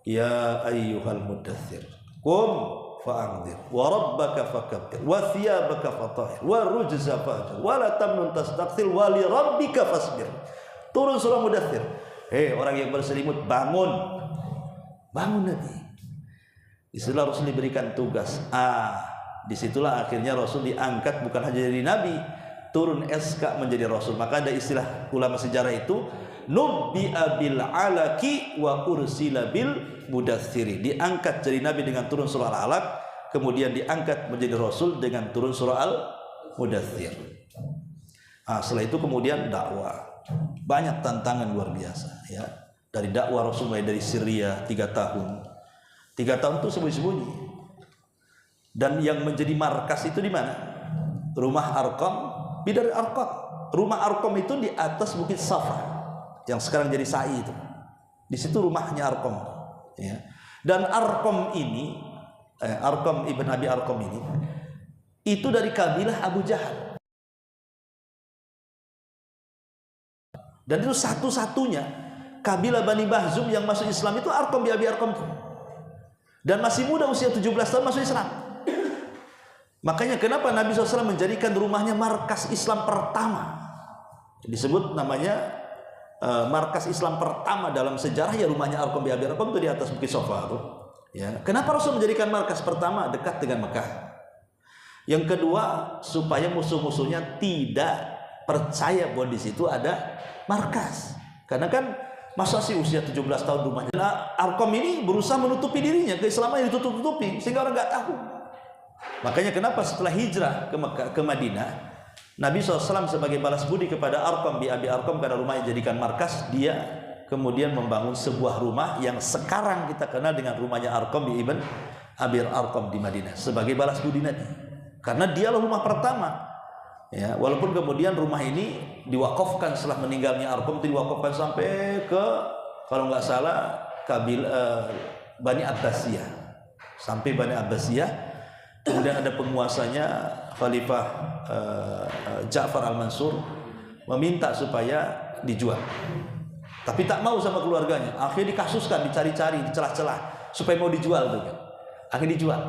Ya ayyuhal mudaththir qum fa'anzir wa rabbaka fakabbir wa thiyabaka fatahhir wa rujza fahjur wa la tamnun tastakthir wa li rabbika fasbir. Turun surah Mudaththir. Hei orang yang berselimut, bangun. Bangun Nabi. Disitulah Rasul diberikan tugas. Disitulah akhirnya Rasul diangkat bukan hanya jadi Nabi, turun SK menjadi Rasul. Maka ada istilah ulama sejarah itu, nubbi'a bil alaki wa ursila bil mudaththiri. Diangkat jadi Nabi dengan turun surah Al-Alaq, kemudian diangkat menjadi Rasul dengan turun surah Al-Mudaththir. Setelah itu kemudian dakwah. Banyak tantangan luar biasa ya. Dari dakwah Rasul mulai dari Syria 3 tahun. 3 tahun itu sembunyi-sembunyi. Dan yang menjadi markas itu di mana? Rumah Arqam, Bidar Arqam. Rumah Arqam itu di atas Bukit Safa, yang sekarang jadi Sa'i itu. Di situ rumahnya Arqam. Ya. Dan Arqam ini, Arqam ibn Abi Arqam ini, itu dari kabilah Abu Jahal. Dan itu satu-satunya kabilah Bani Mahzum yang masuk Islam itu Arqam bin Abi Arqam itu. Dan masih muda, usia 17 tahun masuk Islam. Makanya kenapa Nabi SAW menjadikan rumahnya markas Islam pertama. Disebut namanya markas Islam pertama dalam sejarah ya rumahnya Arqam bin Abi Arqam itu di atas Bukit Safa itu. Ya. Kenapa Rasul menjadikan markas pertama dekat dengan Mekah? Yang kedua, supaya musuh-musuhnya tidak percaya bahwa di situ ada markas. Karena kan masa sih usia 17 tahun rumahnya. Nah, Arqam ini berusaha menutupi dirinya, keislamannya ditutup-tutupi sehingga orang nggak tahu. Makanya kenapa setelah hijrah ke Madinah, Nabi SAW sebagai balas budi kepada Arqam bin Abi Arqam karena rumahnya dijadikan markas, dia kemudian membangun sebuah rumah yang sekarang kita kenal dengan rumahnya Arqam bin Ibn Abi Arqam di Madinah sebagai balas budi Nabi. Karena dialah rumah pertama. Ya, walaupun kemudian rumah ini diwakafkan setelah meninggalnya Arqam, itu diwakafkan sampai ke kalau nggak salah Bani Abbasiyah, sampai Bani Abbasiyah. Kemudian ada penguasanya Khalifah Ja'far al-Mansur meminta supaya dijual, tapi tak mau sama keluarganya. Akhirnya dikasuskan, dicari-cari, dicelah-celah supaya mau dijual tuh. Akhirnya dijual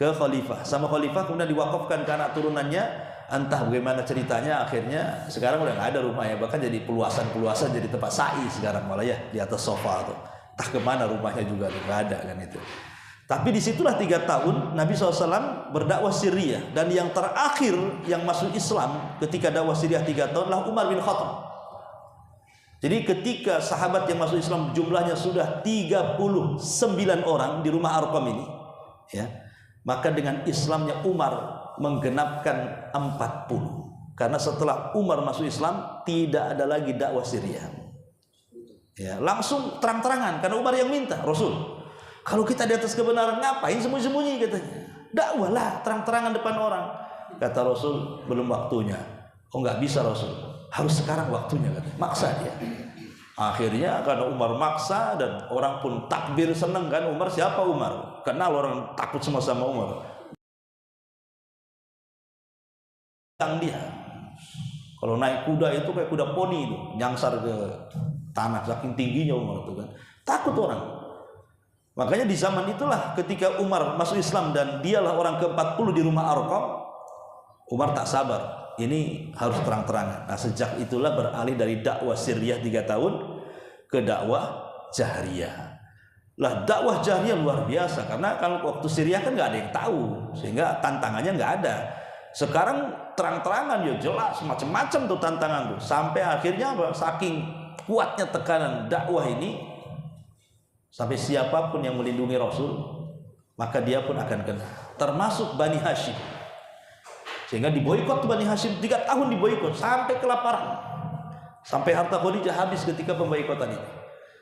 ke Khalifah, sama Khalifah kemudian diwakafkan ke anak turunannya. Entah bagaimana ceritanya, akhirnya sekarang udah nggak ada rumahnya, bahkan jadi peluasan jadi tempat sa'i sekarang malah ya, di atas sofa tuh. Entah kemana rumahnya juga nggak ada kan itu. Tapi disitulah 3 tahun Nabi SAW berdakwah Syria, dan yang terakhir yang masuk Islam ketika dakwah Syria 3 tahun lah Umar bin Khattab. Jadi ketika sahabat yang masuk Islam jumlahnya sudah 39 orang di rumah Arqam ini, ya, maka dengan Islamnya Umar menggenapkan 40. Karena setelah Umar masuk Islam tidak ada lagi dakwah sirriyah. Ya, langsung terang-terangan karena Umar yang minta, Rasul, kalau kita di atas kebenaran ngapain sembunyi-sembunyi, katanya. Dakwahlah terang-terangan depan orang. Kata Rasul, belum waktunya. Oh, nggak bisa Rasul, harus sekarang waktunya, katanya. Maksa dia. Akhirnya karena Umar maksa dan orang pun takbir seneng kan. Umar siapa Umar? Kenal orang takut semua sama Umar. Dia kalau naik kuda itu kayak kuda poni itu, nyangsar ke tanah saking tingginya Umar itu kan. Takut orang. Makanya di zaman itulah ketika Umar masuk Islam dan dialah orang ke-40 di rumah Arqam, Umar tak sabar. Ini harus terang-terangan. Nah, sejak itulah beralih dari dakwah sirriyah 3 tahun ke dakwah jahriyah. Lah, dakwah jahriyah luar biasa karena kalau waktu sirriyah kan nggak ada yang tahu, sehingga tantangannya nggak ada. Sekarang terang-terangan, ya jelas macam-macam tuh tantangan tuh. Sampai akhirnya apa? Saking kuatnya tekanan dakwah ini, sampai siapapun yang melindungi Rasul, maka dia pun akan kena. Termasuk Bani Hashim. Sehingga diboikot Bani Hashim 3 tahun diboikot sampai kelaparan. Sampai harta Khadijah habis ketika pemboikotan itu.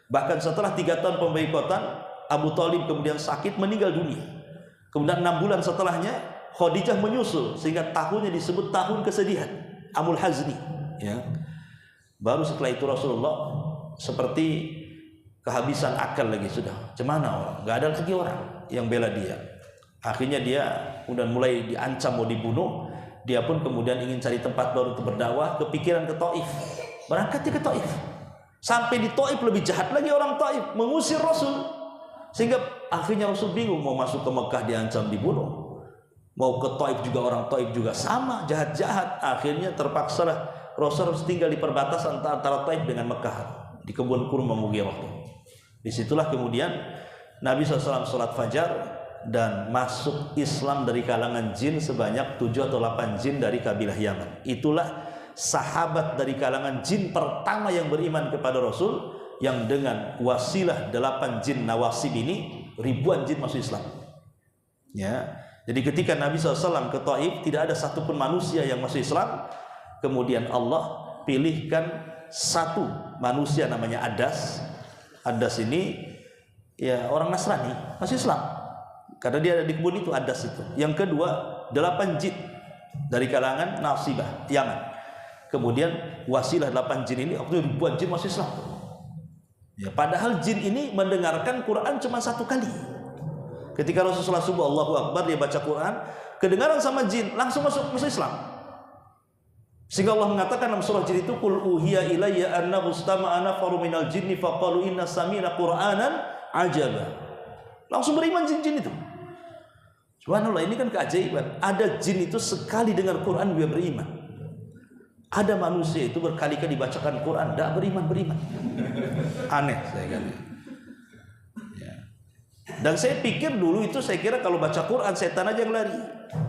Bahkan setelah 3 tahun pemboikotan, Abu Thalib kemudian sakit meninggal dunia. Kemudian 6 bulan setelahnya Khadijah menyusul sehingga tahunnya disebut tahun kesedihan, Amul Hazni, ya. Baru setelah itu Rasulullah seperti kehabisan akal lagi sudah. Cemana orang? Gak ada lagi orang yang bela dia. Akhirnya dia udah mulai diancam mau dibunuh. Dia pun kemudian ingin cari tempat baru untuk berdakwah, kepikiran ke Taif. Berangkatnya ke Taif. Sampai di Taif lebih jahat lagi orang Taif, mengusir Rasul. Sehingga akhirnya Rasul bingung mau masuk ke Mekah diancam dibunuh. Mau ke Taif juga orang Taif juga sama jahat-jahat. Akhirnya terpaksalah Rasul harus tinggal di perbatasan antara Taif dengan Mekah, di kebun kurma Mughirah. Disitulah kemudian Nabi SAW sholat fajar dan masuk Islam dari kalangan jin sebanyak 7 atau 8 jin dari kabilah Yaman. Itulah sahabat dari kalangan jin pertama yang beriman kepada Rasul, yang dengan wasilah 8 jin nawasib ini ribuan jin masuk Islam. Ya, jadi ketika Nabi SAW ke Taif tidak ada satupun manusia yang masuk Islam. Kemudian Allah pilihkan satu manusia namanya Adas. Adas ini ya orang Nasrani masuk Islam. Karena dia ada di kebun itu, Adas itu. Yang kedua 8 jin dari kalangan Nasibah Yaman. Kemudian wasilah 8 jin ini waktu ribuan jin masuk Islam. Ya, padahal jin ini mendengarkan Quran cuma 1 kali. Ketika Rasulullah subuh Allahu Akbar dia baca Quran, kedengaran sama jin, langsung masuk Islam. Sehingga Allah mengatakan dalam surah jin itu, qul uhiya ilayya annahu istama'a nafarun minal jinni faqalu inna sami'na qur'anan ajaba. Langsung beriman jin-jin itu. Subhanallah, ini kan keajaiban. Ada jin itu sekali dengar Quran dia beriman. Ada manusia itu berkali-kali dibacakan Quran tidak beriman. Aneh saya kata. Ya. Dan saya pikir dulu itu, saya kira kalau baca Quran setan aja yang lari.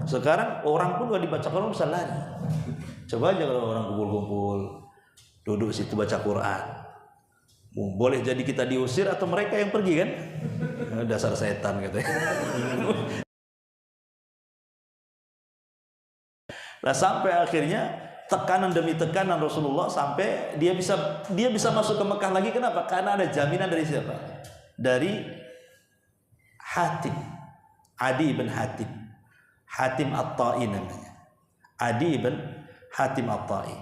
Sekarang orang pun kalau dibaca Quran bisa lari. Coba aja kalau orang kumpul-kumpul duduk situ baca Quran. Boleh jadi kita diusir atau mereka yang pergi kan? Dasar setan katanya. Nah, sampai akhirnya tekanan demi tekanan Rasulullah sampai dia bisa masuk ke Mekah lagi. Kenapa? Karena ada jaminan dari siapa? Dari Hatim, Adi ibn Hatim, Hatim At-Ta'i namanya. Adi ibn Hatim At-Ta'i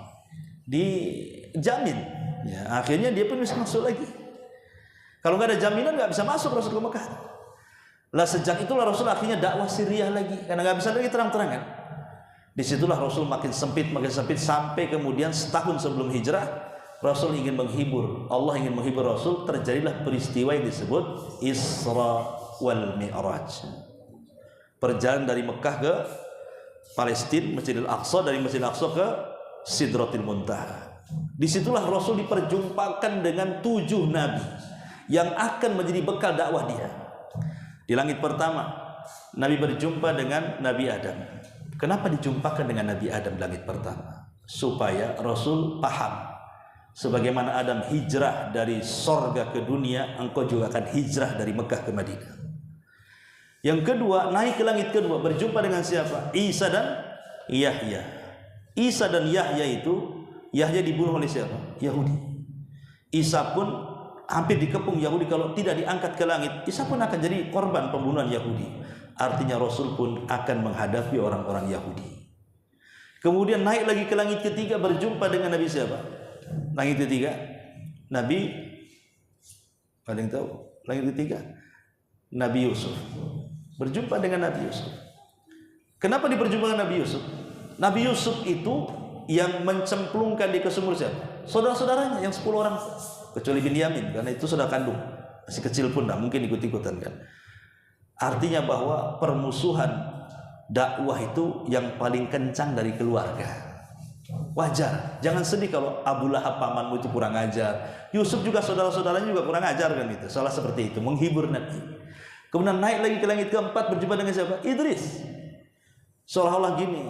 dijamin. Ya, akhirnya dia pun bisa masuk lagi. Kalau nggak ada jaminan nggak bisa masuk Rasul ke Mekah. Lah sejak itulah Rasul akhirnya dakwah sirriyah lagi karena nggak bisa lagi terang-terangan. Disitulah Rasul makin sempit sampai kemudian setahun sebelum hijrah Rasul ingin menghibur, Allah ingin menghibur Rasul, terjadilah peristiwa yang disebut Isra wal Mi'raj. Perjalanan dari Mekah ke Palestina, Masjidil Aqsa, dari Masjidil Aqsa ke Sidratil Muntaha. Disitulah Rasul diperjumpakan dengan 7 nabi yang akan menjadi bekal dakwah dia. Di langit pertama Nabi berjumpa dengan Nabi Adam. Kenapa dijumpakan dengan Nabi Adam di langit pertama? Supaya Rasul paham Sebagaimana Adam hijrah dari sorga ke dunia, engkau juga akan hijrah dari Mekah ke Madinah. Yang kedua, naik ke langit kedua, berjumpa dengan siapa? Isa dan Yahya. Isa dan Yahya itu, Yahya dibunuh oleh siapa? Yahudi. Isa pun hampir dikepung Yahudi, kalau tidak diangkat ke langit, Isa pun akan jadi korban pembunuhan Yahudi. Artinya Rasul pun akan menghadapi orang-orang Yahudi. Kemudian naik lagi ke langit ketiga, berjumpa dengan Nabi siapa? Langit ketiga, Nabi, ada yang tahu? Langit ketiga, Nabi Yusuf. Berjumpa dengan Nabi Yusuf. Kenapa diperjumpakan Nabi Yusuf? Nabi Yusuf itu yang mencemplungkan di ke sumur siapa? Saudara-saudaranya yang 10 orang, kecuali Binyamin, karena itu saudara kandung, masih kecil pun tidak mungkin ikut-ikutan kan. Artinya bahwa permusuhan dakwah itu yang paling kencang dari keluarga. Wajar, jangan sedih kalau Abu Lahab pamanmu itu kurang ajar. Yusuf juga saudara-saudaranya juga kurang ajar kan itu. Salah seperti itu, menghibur Nabi. Kemudian naik lagi ke langit keempat, berjumpa dengan siapa? Idris. Seolah-olah gini,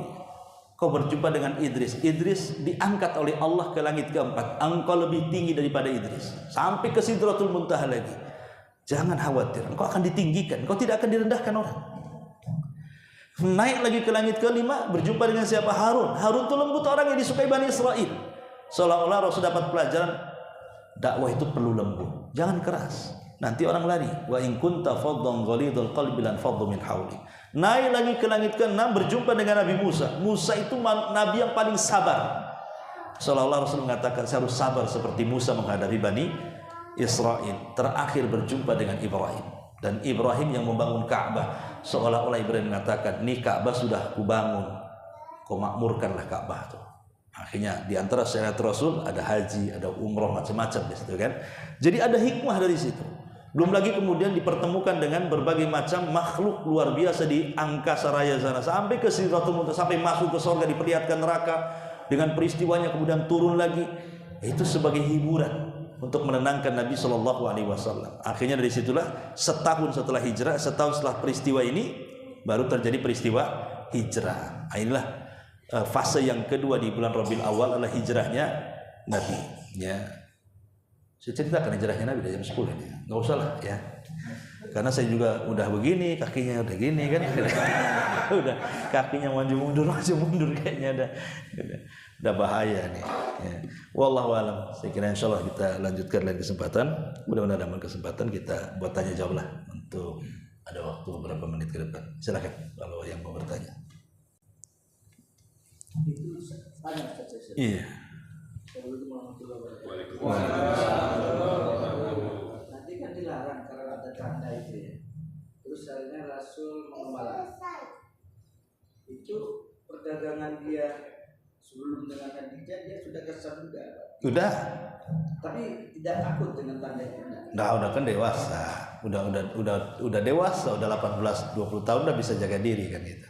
kau berjumpa dengan Idris. Idris diangkat oleh Allah ke langit keempat. Engkau lebih tinggi daripada Idris, sampai ke Sidratul Muntaha lagi. Jangan khawatir, engkau akan ditinggikan, engkau tidak akan direndahkan orang. Naik lagi ke langit kelima, berjumpa dengan siapa? Harun. Harun itu lembut, orang yang disukai Bani Israel. Seolah-olah Rasul dapat pelajaran dakwah itu perlu lembut, jangan keras, nanti orang lari. Wa in kunta faddan ghalidul qalbi lan faddu min hawli. Naik lagi ke langit ke-6, berjumpa dengan Nabi Musa. Musa itu nabi yang paling sabar. Seolah-olah Rasul mengatakan saya harus sabar seperti Musa menghadapi Bani Israel. Terakhir berjumpa dengan Ibrahim. Dan Ibrahim yang membangun Ka'bah. Seolah-olah Ibrahim mengatakan, "Nih Ka'bah sudah kubangun, kau makmurkanlah Ka'bah tuh." Akhirnya di antara syariat Rasul ada haji, ada umroh, macam-macam di situ kan. Jadi ada hikmah dari situ. Belum lagi kemudian dipertemukan dengan berbagai macam makhluk luar biasa di angkasa raya sana, sampai ke Sidratul Muntaha, sampai masuk ke surga, diperlihatkan neraka dengan peristiwanya, kemudian turun lagi. Itu sebagai hiburan untuk menenangkan Nabi Shallallahu Alaihi Wasallam. Akhirnya dari situlah setahun setelah hijrah, setahun setelah peristiwa ini baru terjadi peristiwa hijrah. Inilah fase yang kedua di bulan Rabiul Awal adalah hijrahnya Nabi. Ya, saya ceritakan hijrahnya Nabi dari jam 10 ini. Nggak usah lah ya, karena saya juga udah begini, kakinya udah gini kan, udah kakinya maju mundur kayaknya udah bahaya nih. Ya. Wallahu alam. Saya kira insyaallah kita lanjutkan lain kesempatan. Mudah-mudahan ada kesempatan kita buat tanya jawab lah, untuk ada waktu beberapa menit ke depan. Silakan kalau yang mau bertanya. Iya. Nanti kan dilarang karena ada tanda itu ya. Terus akhirnya Rasul mengembala. Itu perdagangan dia sebelum dengan Khadijah, dia sudah kesal juga. Udah. Tapi tidak takut dengan tanda itu. Udah kan dewasa. Udah dewasa, udah 18-20 tahun udah bisa jaga diri kan gitu.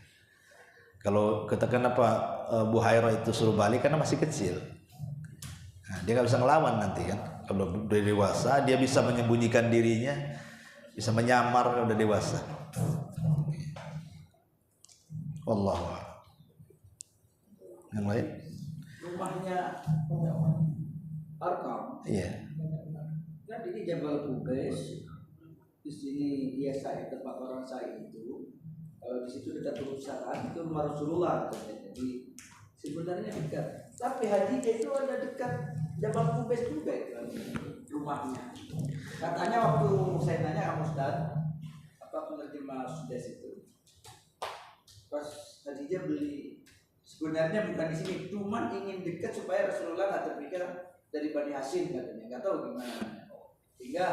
Kalau katakan apa Buhairah itu suruh balik karena masih kecil. Nah, dia nggak bisa ngelawan nanti kan. Kalau udah dewasa dia bisa menyembunyikan dirinya, bisa menyamar kalau udah dewasa. Wallahu a'lam. Yang lain? Rumahnya Arkam. Iya. Kan ini Jabal Qubais. Di sini dia Sa'id, tempat orang Sa'id itu. Kalau di situ dekat perusahaan itu rumah Rasulullah. Jadi sebenarnya dekat. Tapi Khadijah itu ada dekat Jabal Qubais juga itu rumahnya. Katanya waktu saya nanya sama Ustaz, apa penerjemah Sudais itu, pas Khadijah beli, sebenarnya bukan di sini, cuma ingin dekat supaya Rasulullah nggak terpikir dari Bani Hashim katanya, nggak tahu gimana. Sehingga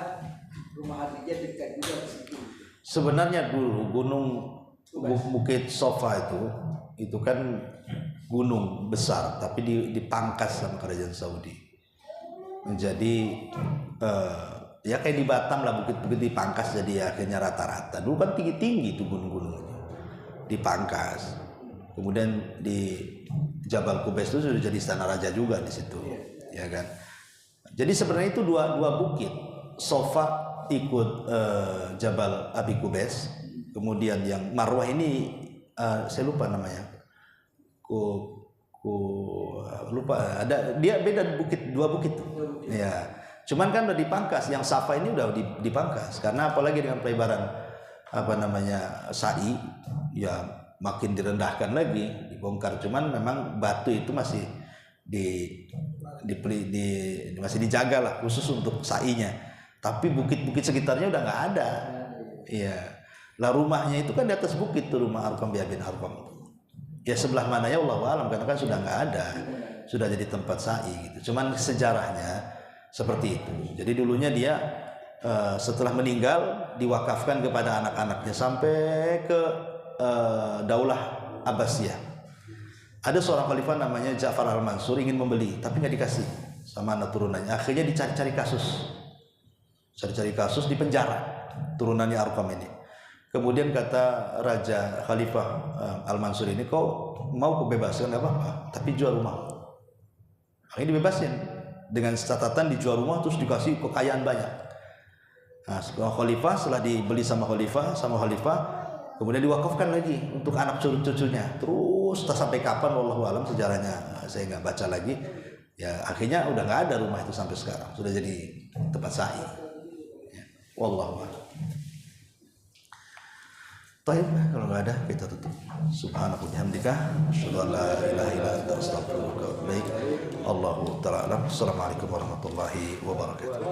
rumah Khadijah dekat juga di situ. Sebenarnya dulu gunung Bukit Sofa itu kan gunung besar, tapi dipangkas sama kerajaan Saudi. Jadi ya kayak di Batam lah, bukit-bukit dipangkas jadi akhirnya rata-rata. Dulu kan tinggi-tinggi itu gunung-gunungnya, dipangkas. Kemudian di Jabal Qubais itu sudah jadi istana raja juga di situ, ya kan. Jadi sebenarnya itu dua bukit. Sofa ikut Jabal Abi Qubais. Kemudian yang Marwah ini saya lupa namanya, lupa, ada dia beda bukit, 2 bukit. Ya. Cuman kan udah dipangkas, yang Safa ini udah dipangkas karena apalagi dengan pelebaran sa'i ya makin direndahkan lagi, dibongkar. Cuman memang batu itu masih masih dijaga lah khusus untuk sa'inya. Tapi bukit-bukit sekitarnya udah nggak ada. Iya. Lah rumahnya itu kan di atas bukit tuh, rumah Arqam bin Arqam. Ya sebelah mananya Allahu a'lam karena kan sudah nggak ada, sudah jadi tempat sa'i gitu. Cuman sejarahnya seperti itu. Jadi dulunya dia setelah meninggal diwakafkan kepada anak-anaknya sampai ke Daulah Abbasiyah. Ada seorang khalifah namanya Ja'far al-Mansur ingin membeli tapi nggak dikasih sama anak turunannya. Akhirnya dicari-cari kasus, di penjara turunannya Arqam ini. Kemudian kata Raja Khalifah Al-Mansur ini, kau mau kubebaskan nggak apa-apa, tapi jual rumah. Akhirnya dibebasin dengan catatan dijual rumah terus dikasih kekayaan banyak. Nah, setelah dibeli sama khalifah, kemudian diwakafkan lagi untuk anak cucunya. Terus tak sampai kapan wallahu alam, sejarahnya saya nggak baca lagi. Ya akhirnya udah nggak ada rumah itu sampai sekarang, sudah jadi tempat sa'i. Ya, wallahu alam. Baik, kalau nggak ada kita tutup. Subhanaka wa bihamdika, asyhadu an la ilaha illa anta, astaghfiruka wa atubu ilaik. Allahu ta'ala alam. Assalamualaikum warahmatullahi wabarakatuh.